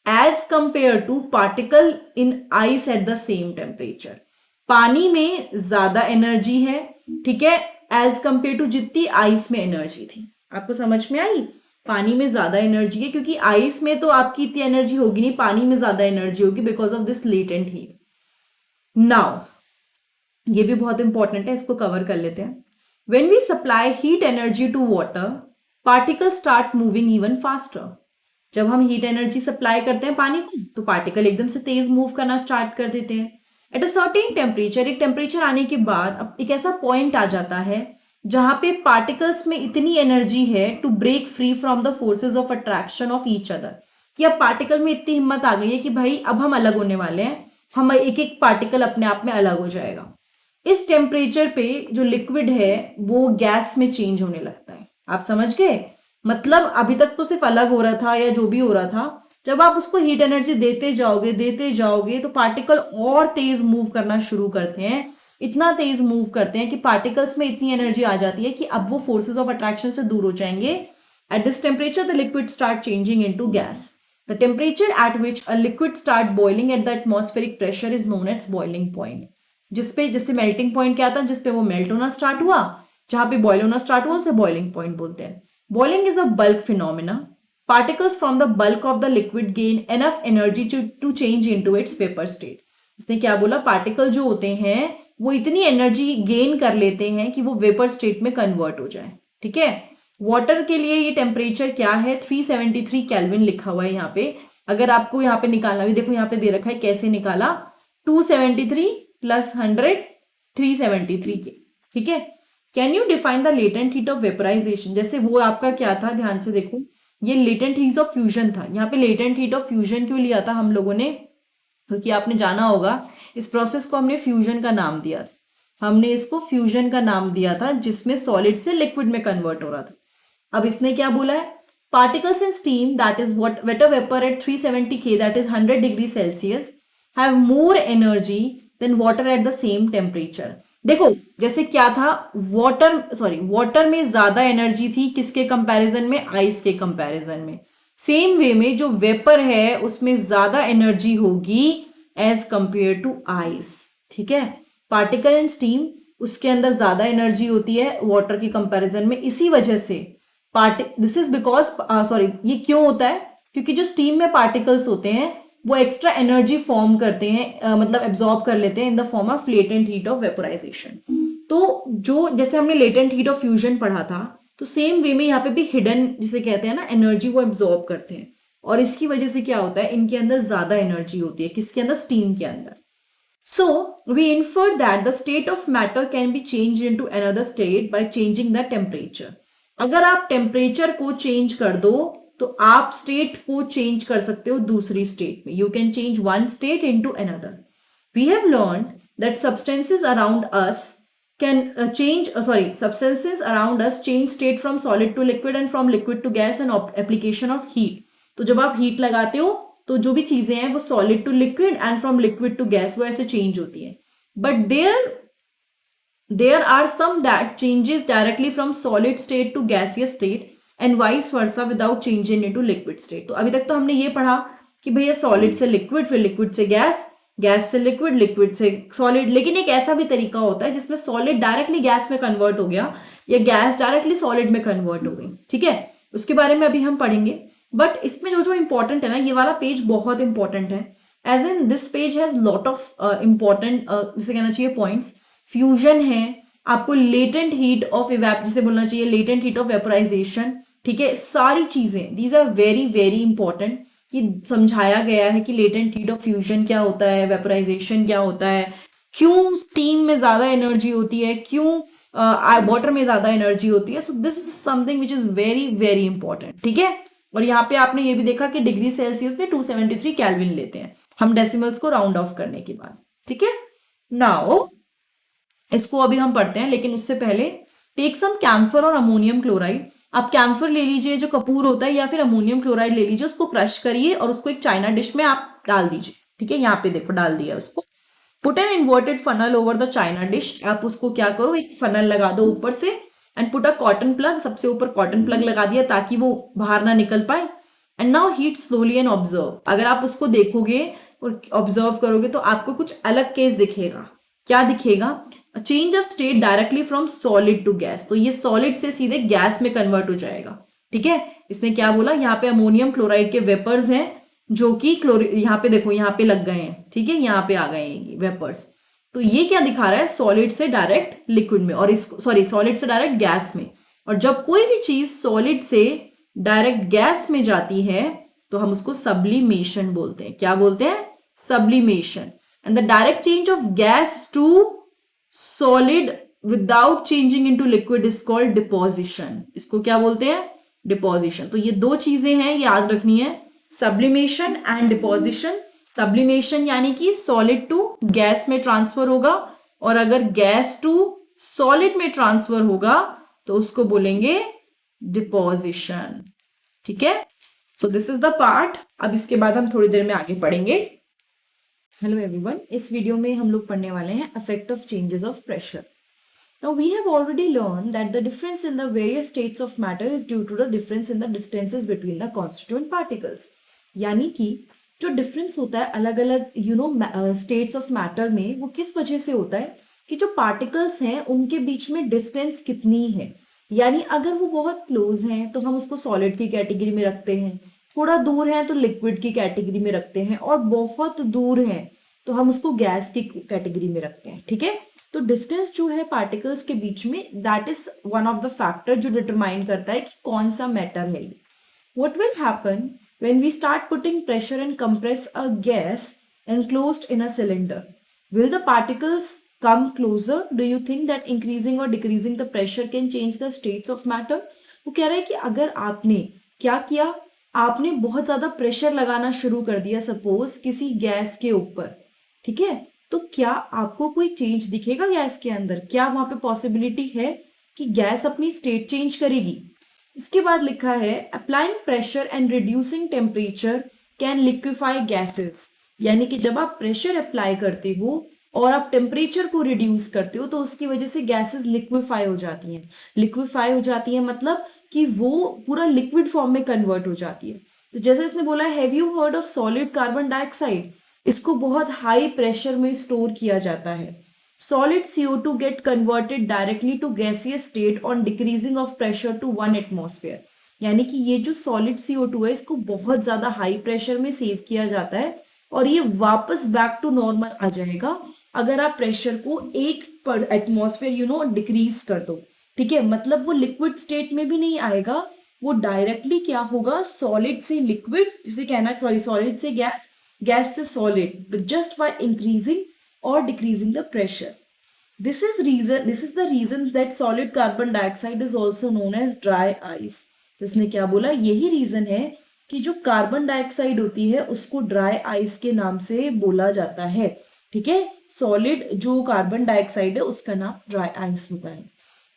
as compare to particle in ice at the same temperature. पानी में ज्यादा एनर्जी है, ठीक है, एज कंपेयर टू जितनी आइस में एनर्जी थी। आपको समझ में आई? पानी में ज्यादा एनर्जी है क्योंकि आइस में तो आपकी इतनी एनर्जी होगी नहीं, पानी में ज्यादा एनर्जी होगी because of this latent heat. Now ये भी बहुत इंपॉर्टेंट है, इसको कवर कर लेते हैं। When we supply heat energy to water, particle start moving even faster. जब हम हीट एनर्जी सप्लाई करते हैं पानी को तो पार्टिकल एकदम से तेज मूव करना स्टार्ट कर देते हैं। एट अ सर्टेन टेम्परेचर, एक टेम्परेचर आने के बाद अब एक ऐसा पॉइंट आ जाता है जहां पे पार्टिकल्स में इतनी एनर्जी है to break free from the forces of attraction of each other, कि अब पार्टिकल में इतनी हिम्मत आ गई है कि भाई अब हम अलग होने वाले हैं, हम एक एक पार्टिकल अपने आप में अलग हो जाएगा। इस टेम्परेचर पे जो लिक्विड है वो गैस में चेंज होने लगता है। आप समझ गए? मतलब अभी तक तो सिर्फ अलग हो रहा था या जो भी हो रहा था, जब आप उसको हीट एनर्जी देते जाओगे तो पार्टिकल और तेज मूव करना शुरू करते हैं। इतना तेज मूव करते हैं कि पार्टिकल्स में इतनी एनर्जी आ जाती है कि अब वो फोर्सेस ऑफ अट्रैक्शन से दूर हो जाएंगे। At this temperature the liquid start changing into gas. The temperature at which a liquid start boiling at the atmospheric pressure is known as boiling point. जिससे मेल्टिंग पॉइंट क्या था, जिसपे वो melt होना स्टार्ट हुआ, जहां पे बॉयल होना स्टार्ट हुआ, उसे बॉइलिंग पॉइंट बोलते हैं। Boiling is a bulk phenomena. Particles from the bulk of the liquid gain enough energy to change into its vapour state. इसने क्या बोला? पार्टिकल जो होते हैं वो इतनी एनर्जी गेन कर लेते हैं कि वो वेपर स्टेट में कन्वर्ट हो जाए। ठीक है, वाटर के लिए ये टेम्परेचर क्या है? 373 केल्विन लिखा हुआ है यहाँ पे। अगर आपको यहाँ पे निकालना भी, देखो यहाँ पे दे रखा है कैसे निकाला, 273 प्लस 100 373 के। ठीक है, can you define the latent heat of vaporisation? जैसे वो आपका क्या था, ध्यान से देखो, ये लेटेंट हीट ऑफ फ्यूजन था। यहाँ पे लेटेंट हीट ऑफ फ्यूजन क्यों लिया था हम लोगों ने? क्योंकि आपने जाना होगा इस प्रोसेस को हमने फ्यूजन का नाम दिया था। हमने इसको फ्यूजन का नाम दिया था जिसमें सॉलिड से लिक्विड में कन्वर्ट हो रहा था। अब इसने क्या बोला है? Particles in steam that is water vapour at 370 K that is 100 degree Celsius have more energy than water at the same temperature. देखो जैसे क्या था, वाटर में ज्यादा एनर्जी थी किसके कंपैरिजन में, आइस के कंपैरिजन में। सेम वे में जो वेपर है उसमें ज्यादा एनर्जी होगी एज कंपेयर टू आइस, ठीक है। पार्टिकल एंड स्टीम, उसके अंदर ज्यादा एनर्जी होती है वाटर के कंपैरिजन में। इसी वजह से दिस इज बिकॉज ये क्यों होता है, क्योंकि जो स्टीम में पार्टिकल्स होते हैं वो एक्स्ट्रा एनर्जी फॉर्म करते हैं, मतलब एब्जॉर्ब कर लेते हैं in the form of latent heat of vaporisation. तो जो जैसे हमने लेटेंट हीट ऑफ फ्यूजन पढ़ा था, तो सेम वे में यहाँ पे भी हिडन जिसे कहते हैं ना एनर्जी, वो एब्जॉर्ब करते हैं। और इसकी वजह से क्या होता है, इनके अंदर ज्यादा एनर्जी होती है, किसके अंदर, स्टीम के अंदर। So, we infer that the state of matter can be changed into another state by changing the temperature. अगर आप टेम्परेचर को चेंज कर दो तो आप स्टेट को चेंज कर सकते हो दूसरी स्टेट में। You can change one state into another. We have learned that substances around us change state from solid to liquid and from liquid to gas and application of heat. तो जब आप heat लगाते हो तो जो भी चीजें हैं वो solid to liquid and from liquid to gas वो ऐसे चेंज होती है। But there are some that changes directly from solid state to gaseous state and vice versa without changing into liquid state. तो अभी तक तो हमने ये पढ़ा कि भैया सॉलिड से लिक्विड, फिर लिक्विड से गैस, गैस से लिक्विड, लिक्विड से सॉलिड। लेकिन एक ऐसा भी तरीका होता है जिसमें सॉलिड डायरेक्टली गैस में कन्वर्ट हो गया या गैस डायरेक्टली सॉलिड में कन्वर्ट हो गई, ठीक है। उसके बारे में अभी हम पढ़ेंगे। बट इसमें जो इंपॉर्टेंट है ना, ये वाला पेज बहुत इंपॉर्टेंट है। As in this page has lot of important जिसे कहना चाहिए पॉइंट्स। फ्यूजन है, आपको लेटेंट हीट ऑफ जिसे बोलना चाहिए लेटेंट हीट ऑफ वेपोराइजेशन, ठीक है। सारी चीजें these are very very important कि समझाया गया है कि लेटेंट हीट ऑफ फ्यूजन क्या होता है, वेपोराइजेशन क्या होता है, क्यों स्टीम में ज्यादा एनर्जी होती है, क्यों वाटर में ज्यादा एनर्जी होती है। So this is something which is very very important, ठीक है। और यहाँ पे आपने ये भी देखा कि डिग्री सेल्सियस में 273 केल्विन लेते हैं हम डेसिमल्स को राउंड ऑफ करने के बाद, ठीक है। नाउ इसको अभी हम पढ़ते हैं, लेकिन उससे पहले टेक सम कैम्फर और अमोनियम क्लोराइड। आप कैम्फर ले लीजिए जो कपूर होता है, या फिर अमोनियम क्लोराइड ले लीजिए, उसको क्रश करिए और उसको एक चाइना डिश में आप डाल दीजिए, ठीक है। यहाँ पे देखो डाल दिया उसको। Put an inverted funnel over the China dish. आप उसको क्या करो, एक फनल लगा दो ऊपर से and put a cotton plug, सबसे ऊपर कॉटन प्लग लगा दिया ताकि वो बाहर ना निकल पाए। And now heat slowly and observe. अगर आप उसको देखोगे और ऑब्जर्व करोगे तो आपको कुछ अलग केस दिखेगा। क्या दिखेगा, change of state directly from solid to gas. तो ये सॉलिड से सीधे गैस में कन्वर्ट हो जाएगा, ठीक है। इसने क्या बोला, यहाँ पे अमोनियम क्लोराइड के वेपर्स हैं जो कि यहाँ पे देखो यहाँ पे लग गए हैं, ठीक है, यहाँ पे आ गए हैं वेपर्स। तो ये क्या दिखा रहा है, सॉलिड से डायरेक्ट लिक्विड में, और इसको सॉलिड से डायरेक्ट गैस में। और जब कोई भी चीज सॉलिड से डायरेक्ट गैस में जाती है तो हम उसको सब्लिमेशन बोलते हैं। क्या बोलते हैं, sublimation. And the direct change of gas to solid without changing into liquid is called deposition. इसको क्या बोलते हैं, डिपोजिशन। तो ये दो चीजें हैं, याद रखनी है, सब्लिमेशन एंड डिपोजिशन। सब्लिमेशन यानी कि सॉलिड टू गैस में ट्रांसफर होगा, और अगर गैस टू सॉलिड में ट्रांसफर होगा तो उसको बोलेंगे डिपोजिशन, ठीक है। So this is the part. अब इसके बाद हम थोड़ी देर में आगे पढ़ेंगे। हेलो एवरीवन, इस वीडियो में हम लोग पढ़ने वाले हैं effect of changes of pressure. Now we have already learned that the difference in the various states of matter is due to the difference in the distances between the constituent particles. यानी कि जो difference होता है अलग अलग states of matter में, वो किस वजह से होता है कि जो पार्टिकल्स हैं उनके बीच में डिस्टेंस कितनी है। यानी अगर वो बहुत क्लोज हैं तो हम उसको सॉलिड की कैटेगरी में रखते हैं, थोड़ा दूर हैं तो लिक्विड की कैटेगरी में रखते हैं, और बहुत दूर हैं तो हम उसको गैस की कैटेगरी में रखते हैं, ठीक है। तो डिस्टेंस जो है पार्टिकल्स के बीच में, that is one of the factor जो डिटरमाइन करता है कि कौन सा मैटर है ये। What will happen when we start putting pressure and compress a gas enclosed in a cylinder? Will the particles come closer? Do you think that increasing or decreasing the pressure can change the states of matter? वो कह रहा है कि अगर आपने क्या किया, आपने बहुत ज्यादा प्रेशर लगाना शुरू कर दिया सपोज किसी गैस के ऊपर, ठीक है, तो क्या आपको कोई चेंज दिखेगा गैस के अंदर? क्या वहां पे पॉसिबिलिटी है कि गैस अपनी स्टेट चेंज करेगी? इसके बाद लिखा है applying pressure and reducing temperature can liquefy gases. यानी कि जब आप प्रेशर अप्लाई करते हो और आप टेम्परेचर को रिड्यूस करते हो तो उसकी वजह से गैसेस लिक्विफाई हो जाती हैं। लिक्विफाई हो जाती है मतलब कि वो पूरा लिक्विड फॉर्म में कन्वर्ट हो जाती है। तो जैसे इसने बोला, have you heard of solid carbon dioxide, इसको बहुत हाई प्रेशर में स्टोर किया जाता है। Solid CO2 get converted directly to gaseous state on decreasing of pressure to 1 atmosphere. यानी कि ये जो सॉलिड CO2 है इसको बहुत ज्यादा हाई प्रेशर में सेव किया जाता है और ये वापस बैक टू नॉर्मल आ जाएगा अगर आप प्रेशर को 1 एटमॉस्फेयर डिक्रीज कर दो। ठीक है, मतलब वो लिक्विड स्टेट में भी नहीं आएगा, वो डायरेक्टली क्या होगा, सॉलिड से लिक्विड, जिसे कहना सॉरी सॉलिड से गैस, गैस से solid, just by increasing or decreasing the pressure. This is the reason that solid carbon dioxide is also known as dry ice. तो इसने क्या बोला, यही रीजन है कि जो कार्बन डाइऑक्साइड होती है उसको ड्राई आइस के नाम से बोला जाता है। ठीक है, सॉलिड जो कार्बन डाइऑक्साइड है उसका नाम ड्राई आइस होता है।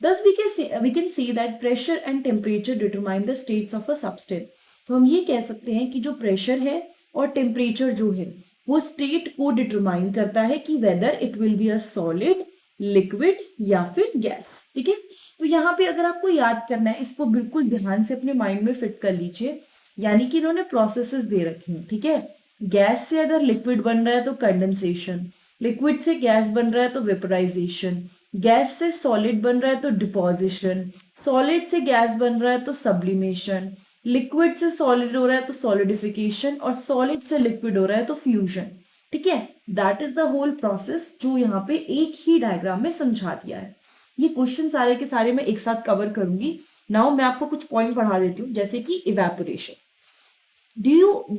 Thus we can see that pressure and temperature determine the states of a substance. तो हम ये कह सकते हैं कि जो प्रेशर है और टेम्परेचर जो है वो स्टेट को डिटरमाइन करता है कि whether it will be a solid, liquid या फिर गैस। ठीक है, तो यहाँ पे अगर आपको याद करना है इसको बिल्कुल ध्यान से अपने माइंड में फिट कर लीजिए। यानी कि इन्होंने प्रोसेसेस दे रखी हैं। ठीक है, गैस से अगर लिक्विड बन रहा है तो कंडेंसेशन, लिक्विड से गैस बन रहा है तो वेपराइजेशन, गैस से सॉलिड बन रहा है तो डिपोजिशन, सॉलिड से गैस बन रहा है तो सब्लिमेशन, लिक्विड से सॉलिड हो रहा है तो सॉलिडिफिकेशन और सॉलिड से लिक्विड हो रहा है तो फ्यूजन। ठीक है, that is the whole process जो यहाँ पे एक ही डायग्राम में समझा दिया है। ये क्वेश्चन सारे के सारे मैं एक साथ कवर करूंगी। नाउ मैं आपको कुछ पॉइंट पढ़ा देती हूँ, जैसे कि evaporation.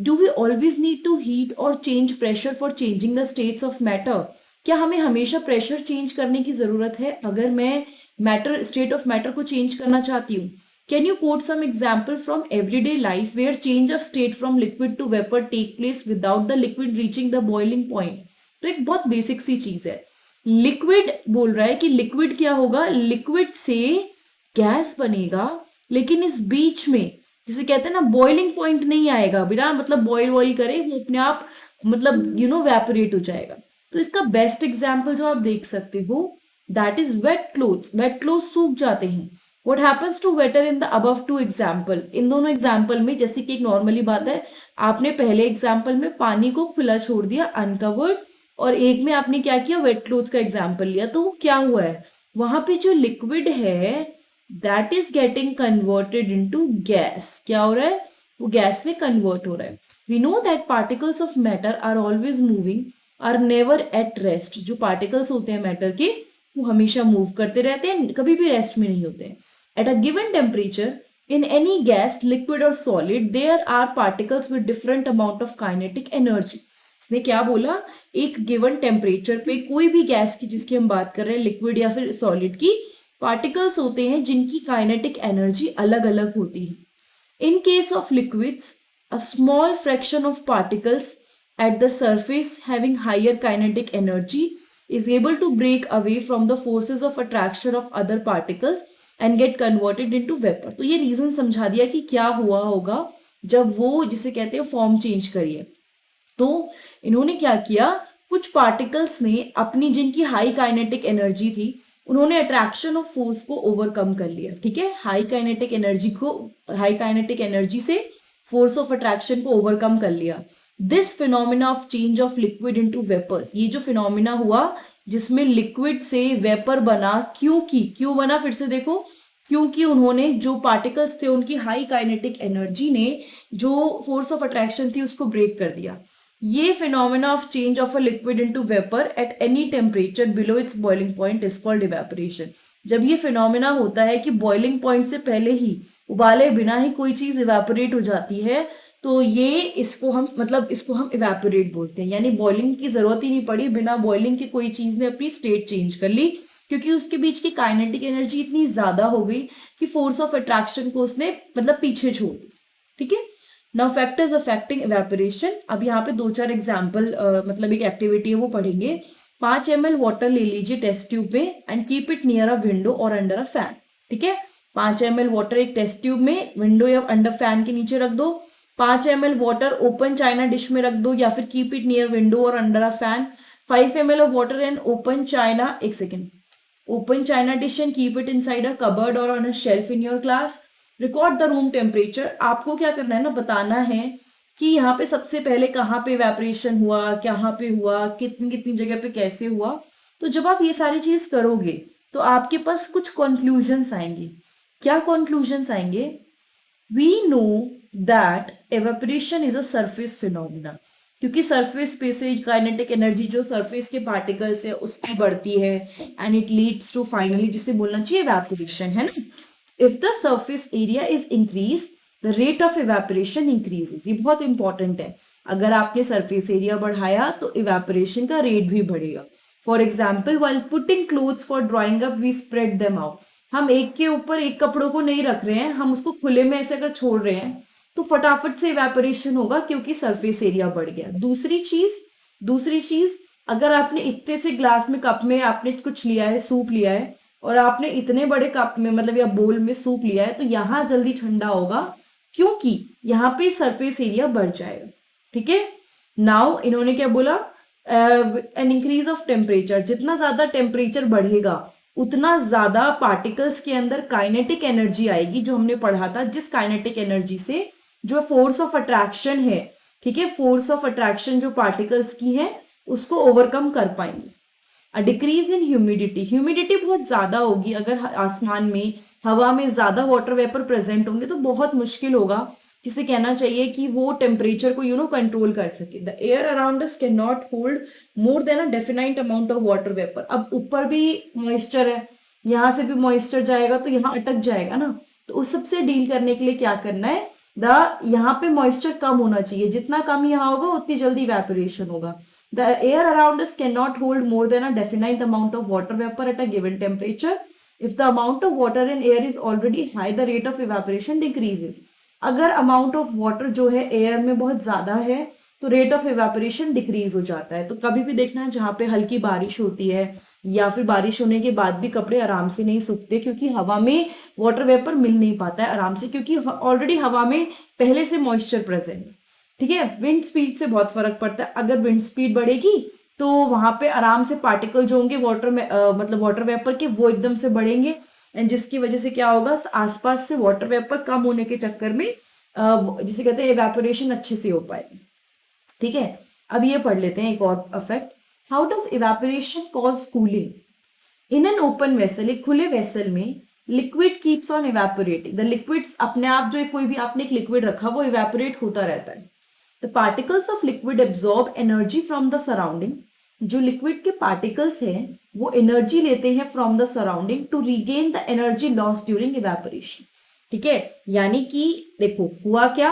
Do we always need to heat or change pressure for changing the states of matter? क्या हमें हमेशा प्रेशर चेंज करने की जरूरत है अगर मैं मैटर, स्टेट ऑफ मैटर को चेंज करना चाहती हूँ? Can you quote some example from everyday life where change of state from liquid to vapor take place without the liquid reaching the boiling point? तो एक बहुत बेसिक सी चीज है। Liquid बोल रहा है कि लिक्विड क्या होगा, लिक्विड से गैस बनेगा, लेकिन इस बीच में जिसे कहते हैं ना बॉइलिंग पॉइंट नहीं आएगा, बिना मतलब बॉइल करे वो अपने आप मतलब वैपोरेट हो जाएगा। तो इसका बेस्ट एग्जाम्पल जो आप देख सकते हो that is wet clothes. Wet clothes सूख जाते हैं। What happens to water in the above two example? इन दोनों एग्जाम्पल में जैसे कि एक नॉर्मली बात है, आपने पहले एग्जाम्पल में पानी को खुला छोड़ दिया अनकवर्ड, और एक में आपने क्या किया, वेट क्लोथ का एग्जाम्पल लिया, तो वो क्या हुआ है, वहां पे जो लिक्विड है that is getting converted into gas. क्या हो रहा है, वो गैस में कन्वर्ट हो रहा है। We know that particles of matter are always moving, are never at rest. जो पार्टिकल्स होते हैं मैटर के वो हमेशा मूव करते रहते हैं, कभी भी रेस्ट में नहीं होते हैं। At a given temperature, in any gas, liquid or solid, there are particles with different amount of kinetic energy. इसने क्या बोला, एक गिवन टेम्परेचर पे कोई भी गैस की जिसकी हम बात कर रहे हैं, लिक्विड या फिर सॉलिड की, पार्टिकल्स होते हैं जिनकी काइनेटिक एनर्जी अलग अलग होती है। In case of liquids, a small fraction of particles at the surface having higher kinetic energy is able to break away from the forces of attraction of other particles and get converted into vapor. तो ये reason समझा दिया कि क्या हुआ होगा जब वो जिसे कहते हैं फॉर्म चेंज करिए। तो इन्होंने क्या किया, कुछ पार्टिकल्स ने अपनी जिनकी हाई काइनेटिक एनर्जी थी उन्होंने अट्रैक्शन ऑफ फोर्स को ओवरकम कर लिया। ठीक है, हाई काइनेटिक एनर्जी से फोर्स ऑफ अट्रैक्शन को ओवरकम कर लिया। This phenomena of change of liquid into vapours, ये जो फिनोमिना हुआ जिसमें लिक्विड से वेपर बना, क्यों बना, फिर से देखो, क्योंकि उन्होंने जो पार्टिकल्स थे उनकी हाई काइनेटिक एनर्जी ने जो फोर्स ऑफ अट्रैक्शन थी उसको ब्रेक कर दिया। ये phenomena of change of a liquid into vapour at any temperature below it's boiling point is called evaporation. जब ये फिनोमिना होता है कि बॉइलिंग पॉइंट से पहले ही, उबाले बिना ही कोई चीज इवेपोरेट हो जाती है, तो ये इसको हम इवेपोरेट बोलते हैं। यानी बॉइलिंग की जरूरत ही नहीं पड़ी, बिना बॉइलिंग की कोई चीज ने अपनी स्टेट चेंज कर ली, क्योंकि उसके बीच की काइनेटिक एनर्जी इतनी ज्यादा हो गई कि फोर्स ऑफ अट्रैक्शन को उसने पीछे छोड़ दी। ठीक है, नाउ फैक्टर्स अफेक्टिंग इवेपोरेशन। अब यहाँ पे 2-4 एग्जाम्पल एक एक्टिविटी है वो पढ़ेंगे। 5 ml वाटर ले लीजिए टेस्ट ट्यूब में and keep it near a window और अंडर अ फैन। ठीक है, 5 ml वाटर एक टेस्ट ट्यूब में विंडो या अंडर फैन के नीचे रख दो। 5 ml water open china dish में रख दो या फिर कीप इट नियर विंडो और under a fan. 5 ml of water in open china, एक second, open china dish and keep it inside a cupboard और on a shelf in your class. Record the room temperature. आपको क्या करना है ना, बताना है कि यहाँ पे सबसे पहले कहाँ पे इवेपोरेशन हुआ, कहाँ पे हुआ, कितनी कितनी जगह पे कैसे हुआ। तो जब आप ये सारी चीज करोगे तो आपके पास कुछ कंक्लूजन्स आएंगे। क्या कंक्लूजन्स आएंगे? We know that evaporation is a surface phenomena, क्योंकि सरफेस पे से काइनेटिक एनर्जी जो सरफेस के पार्टिकल्स है उसकी बढ़ती है and it leads to finally, जिसे बोलना चाहिए एवेपोरेशन, है ना। If the surface area is increase the rate of evaporation increases. ये बहुत इंपॉर्टेंट है, अगर आपने सरफेस एरिया बढ़ाया तो इवेपोरेशन का रेट भी बढ़ेगा। For example while putting clothes for drying up we spread them out. हम एक के ऊपर एक कपड़ों को नहीं रख रहे हैं, हम उसको खुले में ऐसे अगर छोड़ रहे हैं तो फटाफट से इवेपोरेशन होगा क्योंकि सरफेस एरिया बढ़ गया। दूसरी चीज, अगर आपने इतने से ग्लास में, कप में आपने कुछ लिया है, सूप लिया है, और आपने इतने बड़े कप में मतलब या बोल में सूप लिया है, तो यहाँ जल्दी ठंडा होगा क्योंकि यहाँ पे सरफेस एरिया बढ़ जाएगा। ठीक है। नाउ इन्होंने क्या बोला, एन इंक्रीज ऑफ टेम्परेचर। जितना ज्यादा टेम्परेचर बढ़ेगा उतना ज्यादा पार्टिकल्स के अंदर काइनेटिक एनर्जी आएगी, जो हमने पढ़ा था, जिस काइनेटिक एनर्जी से जो फोर्स ऑफ अट्रैक्शन है, ठीक है, फोर्स ऑफ अट्रैक्शन जो पार्टिकल्स की है उसको ओवरकम कर पाएंगे। A decrease in humidity. Humidity बहुत ज्यादा होगी, अगर आसमान में, हवा में ज्यादा वाटर वेपर प्रेजेंट होंगे तो बहुत मुश्किल होगा, जिसे कहना चाहिए कि वो टेम्परेचर को कंट्रोल कर सके। The air around us can not hold more than a definite amount of water vapour. अब ऊपर भी मॉइस्चर है, यहाँ से भी मॉइस्चर जाएगा तो यहाँ अटक जाएगा ना, तो उस सबसे डील करने के लिए क्या करना है, यहाँ पे मॉइस्चर कम होना चाहिए, जितना कम यहाँ होगा उतनी जल्दी इवेपोरेशन होगा। The air around us cannot hold more than a definite amount of water vapor at a given temperature. If the amount of water in air is already high, the rate of evaporation decreases. अगर amount of water जो है air में बहुत ज्यादा है तो rate of evaporation decrease हो जाता है। तो कभी भी देखना है जहाँ पे हल्की बारिश होती है या फिर बारिश होने के बाद भी कपड़े आराम से नहीं सूखते, क्योंकि हवा में वाटर वेपर मिल नहीं पाता है आराम से, क्योंकि ऑलरेडी हवा में पहले से मॉइस्चर प्रेजेंट है। ठीक है। विंड स्पीड से बहुत फर्क पड़ता है, अगर विंड स्पीड बढ़ेगी तो वहां पे आराम से पार्टिकल जो होंगे वाटर में मतलब वाटर वेपर के, वो एकदम से बढ़ेंगे, एंड जिसकी वजह से क्या होगा, आसपास से वाटर वेपर कम होने के चक्कर में जिसे कहते हैं इवेपोरेशन अच्छे से हो पाएगी। ठीक है। अब ये पढ़ लेते हैं एक और effect. How does evaporation cause cooling? In an open vessel, एक खुले वेसल में liquid keeps on evaporating. The liquids अपने आप, जो कोई भी आपने एक लिक्विड रखा वो इवेपोरेट होता रहता है। The particles of liquid absorb energy from the surrounding. जो लिक्विड के पार्टिकल्स हैं वो एनर्जी लेते हैं from the surrounding to regain the energy loss during evaporation. ठीक है। यानी कि देखो हुआ क्या,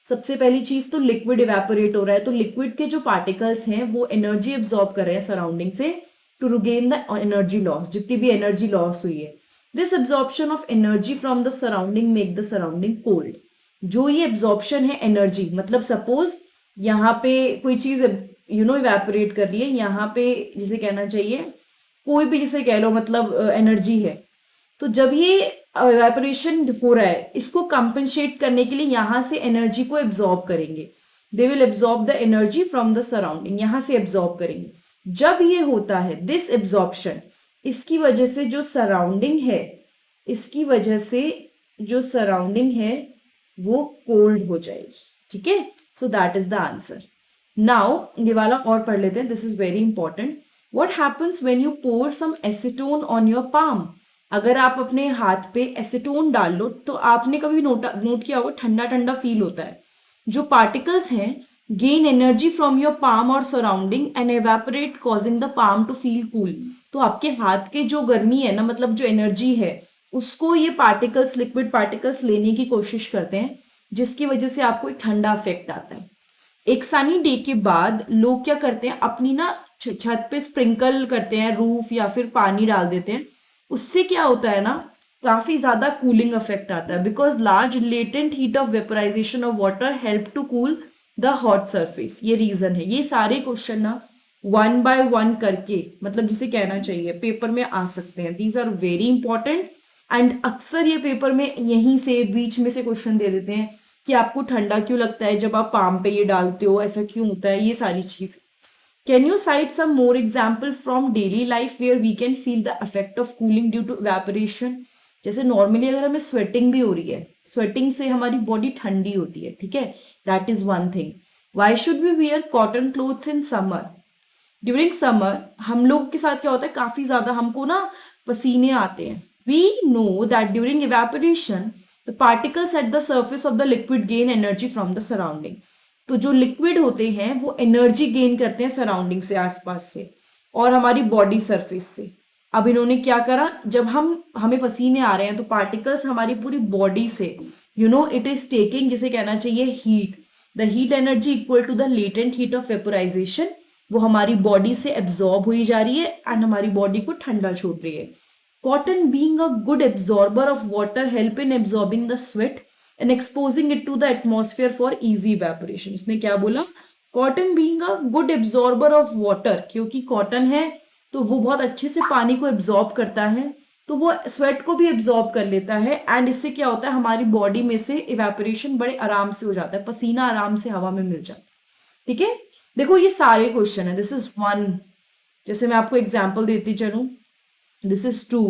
सबसे पहली चीज तो लिक्विड इवेपोरेट हो रहा है, तो लिक्विड के जो पार्टिकल्स हैं वो एनर्जी एब्जॉर्ब कर रहे हैं सराउंडिंग से to regain the energy loss, जितनी भी एनर्जी लॉस हुई है। This absorption of energy from the surrounding make the surrounding cold. जो ये एब्जॉर्प्शन है एनर्जी, मतलब सपोज यहाँ पे कोई चीज इवेपोरेट कर रही है, यहाँ पे जिसे कहना चाहिए कोई भी, जिसे कह लो मतलब एनर्जी है, तो जब ये इवेपोरेशन हो रहा है इसको कंपनसेट करने के लिए यहाँ से एनर्जी को एब्जॉर्ब करेंगे। They will absorb the energy from the surrounding, यहाँ से एब्जॉर्ब करेंगे। जब ये होता है दिस एब्जॉर्प्शन, इसकी वजह से जो सराउंडिंग है, इसकी वजह से जो सराउंडिंग है वो कोल्ड हो जाएगी। ठीक है। So that is the answer. Now ये वाला और पढ़ लेते हैं, this is very important. What happens when you pour some acetone on your palm? अगर आप अपने हाथ पे एसीटोन डाल लो तो आपने कभी नोट किया होगा ठंडा ठंडा फील होता है। जो पार्टिकल्स हैं gain energy from your palm और surrounding and evaporate causing the palm to feel cool. तो आपके हाथ के जो गर्मी है ना, मतलब जो एनर्जी है, उसको ये पार्टिकल्स, लिक्विड पार्टिकल्स लेने की कोशिश करते हैं, जिसकी वजह से आपको एक ठंडा इफेक्ट आता है। एक सनी डे के बाद लोग क्या करते हैं, अपनी ना छत पे स्प्रिंकल करते हैं, रूफ या फिर पानी डाल देते हैं। उससे क्या होता है ना, काफी ज्यादा कूलिंग इफेक्ट आता है, because large latent heat of vaporisation of water help to cool the hot surface. ये रीजन है। ये सारे क्वेश्चन ना 1 by 1 करके, मतलब जिसे कहना चाहिए पेपर में आ सकते हैं। These are very important and अक्सर ये पेपर में यहीं से बीच में से क्वेश्चन दे देते हैं, कि आपको ठंडा क्यों लगता है जब आप पाम पे ये डालते हो, ऐसा क्यों होता है, ये सारी चीज। Can you cite some more example from daily life where we can feel the effect of cooling due to evaporation? जैसे नॉर्मली अगर हमें स्वेटिंग भी हो रही है, स्वेटिंग से हमारी बॉडी ठंडी होती है, ठीक है, that is one thing. Why should we wear cotton clothes in summer? During summer हम लोग के साथ क्या होता है, काफी ज्यादा हमको ना पसीने आते हैं। We know that during evaporation the particles at the surface of the liquid gain energy from the surrounding. तो जो लिक्विड होते हैं वो एनर्जी गेन करते हैं सराउंडिंग से, आसपास से, और हमारी बॉडी सरफेस से। अब इन्होंने क्या करा, जब हमें पसीने आ रहे हैं तो पार्टिकल्स हमारी पूरी बॉडी से इट इज टेकिंग, जिसे कहना चाहिए heat, the heat energy equal to the latent heat of vaporisation, वो हमारी बॉडी से एब्जॉर्ब हुई जा रही है एंड हमारी बॉडी को ठंडा छोड़ रही है। Cotton being a good absorber of water help in absorbing the sweat and exposing it to the atmosphere for easy evaporation. इसने क्या बोला, cotton being a good absorber of water, क्योंकि कॉटन है तो वो बहुत अच्छे से पानी को एब्जॉर्ब करता है, तो वो स्वेट को भी एब्जॉर्ब कर लेता है एंड इससे क्या होता है, हमारी बॉडी में से इवेपोरेशन बड़े आराम से हो जाता है, पसीना आराम से हवा में मिल जाता है। ठीक है, देखो ये सारे क्वेश्चन है, दिस इज 1, जैसे मैं आपको एग्जाम्पल देती चलूं, दिस इज 2,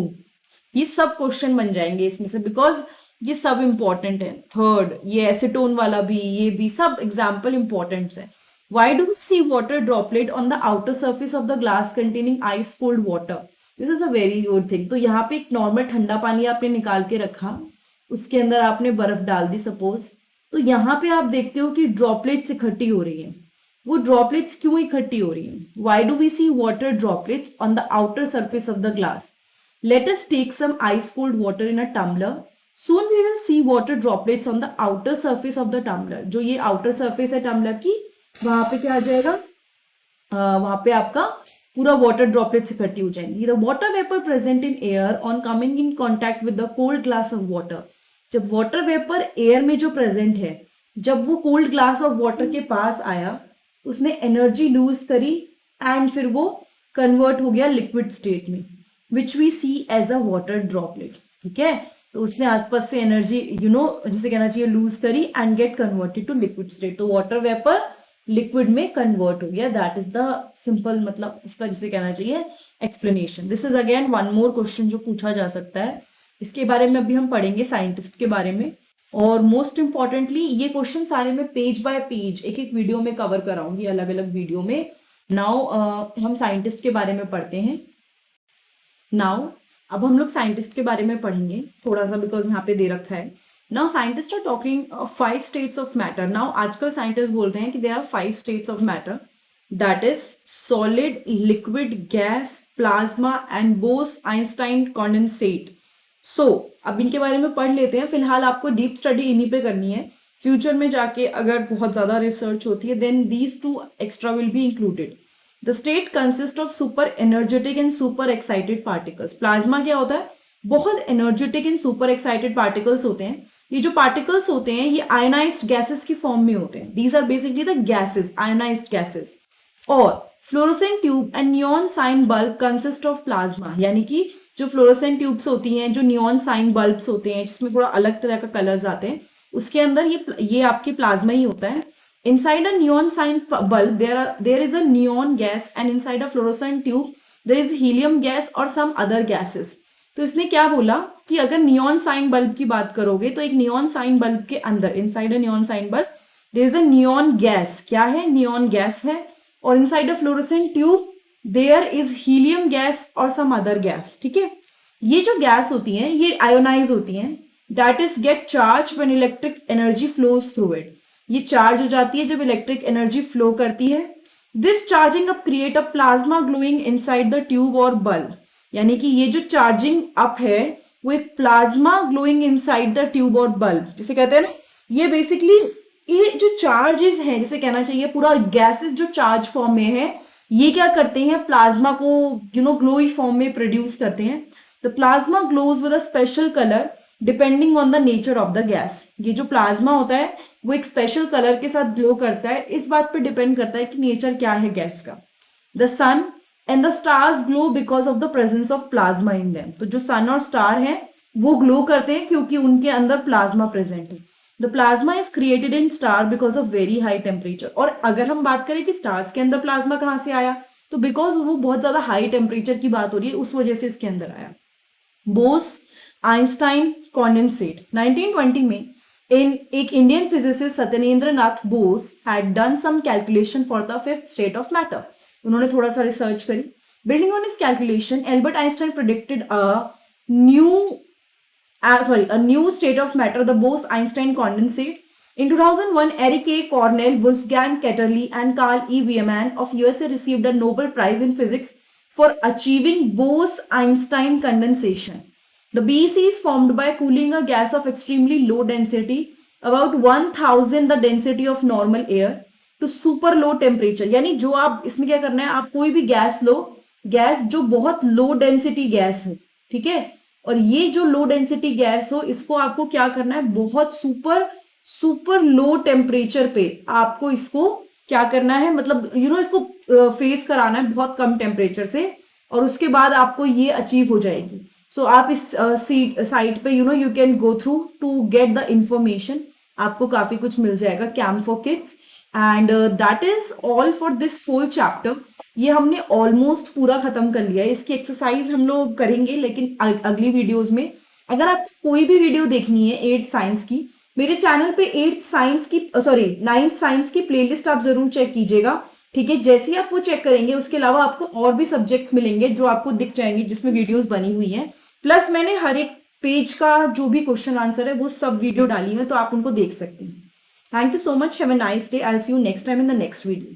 ये सब क्वेश्चन बन जाएंगे इसमें से, बिकॉज ये सब इंपॉर्टेंट है। 3rd ये एसीटोन वाला भी, ये भी सब एग्जाम्पल इंपॉर्टेंट है। Why do we see water droplet on the outer surface of the glass containing ice cold water? This is a very good thing. तो यहाँ पे एक नॉर्मल ठंडा पानी आपने निकाल के रखा, उसके अंदर आपने बर्फ डाल दी सपोज, तो यहाँ पे आप देखते हो कि ड्रॉपलेट्स इकट्ठी हो रही हैं। वो ड्रॉपलेट्स क्यों इकट्ठी हो रही हैं? Why do we see water droplets on the outer surface of the glass? Let us take some ice cold water in a tumbler. Soon we will see water droplets on the outer surface of the tumbler. जो ये outer surface है tumbler की, वहां पे क्या आ जाएगा, वहां पे आपका पूरा वाटर ड्रॉपलेट्स इकट्ठी हो जाएंगी। The water vapour present in air on coming in contact with the cold glass of water. जब वाटर वेपर एयर में जो प्रेजेंट है, जब वो कोल्ड ग्लास ऑफ वाटर के पास आया, उसने एनर्जी लूज करी एंड फिर वो कन्वर्ट हो गया लिक्विड स्टेट में, which we see as a water droplet. ठीक है, तो उसने आसपास से एनर्जी जिसे कहना चाहिए लूज करी and get converted to liquid state, तो वाटर वेपर लिक्विड में कन्वर्ट हो गया। दैट इज द सिंपल, मतलब इसका जिसे कहना चाहिए explanation. This is again one more question जो पूछा जा सकता है, इसके बारे में अभी हम पढ़ेंगे साइंटिस्ट के बारे में, और मोस्ट इंपॉर्टेंटली ये क्वेश्चन सारे में पेज बाय पेज एक एक वीडियो में कवर कराऊंगी, अलग अलग वीडियो में। नाउ हम साइंटिस्ट के बारे में पढ़ते हैं। नाउ अब हम लोग साइंटिस्ट के बारे में पढ़ेंगे थोड़ा सा, बिकॉज यहाँ पे दे रखा है। Now scientist are talking 5 states of matter. Now आजकल साइंटिस्ट बोलते हैं कि there are 5 states of matter, that is solid, liquid, gas, plasma and Bose Einstein condensate. So अब इनके बारे में पढ़ लेते हैं। फिलहाल आपको डीप स्टडी इन्हीं पे करनी है, फ्यूचर में जाके अगर बहुत ज्यादा रिसर्च होती है then these 2 extra will be included. The state consist of super energetic and super excited particles. Plasma क्या होता है? बहुत energetic and super excited particles होते हैं। ये जो पार्टिकल्स होते हैं ये आयोनाइज्ड गैसेस की फॉर्म में होते हैं। These are basically the gases, ionized gases. और fluorescent tube and neon sign bulb consist of plasma, यानी कि जो फ्लोरोसेंट ट्यूब्स होती हैं, जो नियॉन साइन बल्ब्स होते हैं जिसमें थोड़ा अलग तरह का कलर्स आते हैं, उसके अंदर ये आपकी प्लाज्मा ही होता है। Inside a neon sign bulb, there is a neon gas, and inside a fluorescent tube, there is helium gas or some other gases. तो इसने क्या बोला कि अगर नियॉन साइन बल्ब की बात करोगे तो एक नियॉन साइन बल्ब के अंदर, inside a neon sign bulb, there is a neon gas. क्या है? नियॉन गैस है। और inside a fluorescent tube there is helium gas और सम अदर गैस। ठीक है, ये जो गैस होती हैं ये आयोनाइज होती हैं, that is get charge when electric energy flows through it. ये चार्ज हो जाती है जब इलेक्ट्रिक एनर्जी फ्लो करती है। This charging up create a plasma glowing inside the tube और बल्ब, यानी कि ये जो चार्जिंग अप है वो एक plasma glowing inside the tube और बल्ब, जिसे कहते हैं ना, ये बेसिकली ये जो चार्जेस हैं, जिसे कहना चाहिए पूरा गैसेस जो चार्ज फॉर्म में है, ये क्या करते हैं? प्लाज्मा को ग्लोई फॉर्म में प्रोड्यूस करते हैं। The plasma glows with a special colour depending on the nature of the gas. ये जो प्लाज्मा होता है वो एक स्पेशल कलर के साथ ग्लो करता है, इस बात पे डिपेंड करता है कि नेचर क्या है गैस का। The sun and the stars glow because of the presence of plasma in them. तो जो सन और स्टार हैं वो ग्लो करते हैं क्योंकि उनके अंदर प्लाज्मा प्रेजेंट है। The plasma is created in star because of very high temperature. और अगर हम बात करें कि स्टार्स के अंदर प्लाज्मा कहाँ से आया, तो बिकॉज वो बहुत ज्यादा हाई टेम्परेचर की बात हो रही है, उस वजह से इसके अंदर आया। बोस आइंस्टाइन कॉन्डेंसेट 1920 में इन एक Indian physicist Satyendra Nath Bose had done some calculation for the fifth state of matter. उन्होंने थोड़ा सा रिसर्च करी। Building on this calculation Albert Einstein predicted a new state of matter, the Bose-Einstein condensate. In 2001, Eric A. Cornell, Wolfgang Ketterle, and Carl E. Wieman of USA received a Nobel Prize in Physics for achieving Bose-Einstein condensation. The BEC is formed by cooling a gas of extremely low density, about 1000 the density of normal air, to super low temperature. यानी जो आप इसमें क्या करना है, आप कोई भी गैस लो, गैस जो बहुत लो डेंसिटी गैस है, ठीक है, और ये जो लो डेंसिटी गैस हो, इसको आपको क्या करना है, बहुत सुपर लो टेम्परेचर पे आपको इसको क्या करना है, मतलब इसको फेस कराना है बहुत कम टेम्परेचर से, और उसके बाद आपको ये अचीव हो जाएगी। सो आप इस साइट पे you can go through to get the information, आपको काफी कुछ मिल जाएगा camp for kids. And that is all for this whole chapter. ये हमने ऑलमोस्ट पूरा खत्म कर लिया है। इसकी एक्सरसाइज हम लोग करेंगे लेकिन अगली वीडियोस में। अगर आपको कोई भी वीडियो देखनी है 8th साइंस की, मेरे चैनल पे 9th साइंस की प्लेलिस्ट आप जरूर चेक कीजिएगा, ठीक है। जैसे ही आप वो चेक करेंगे, उसके अलावा आपको और भी सब्जेक्ट्स मिलेंगे जो आपको दिख जाएंगे जिसमें वीडियोस बनी हुई हैं। प्लस मैंने हर एक पेज का जो भी क्वेश्चन आंसर है वो सब वीडियो डाली है, तो आप उनको देख सकते हैं। Thank you so much, have a nice day, I will see you next time in the next video.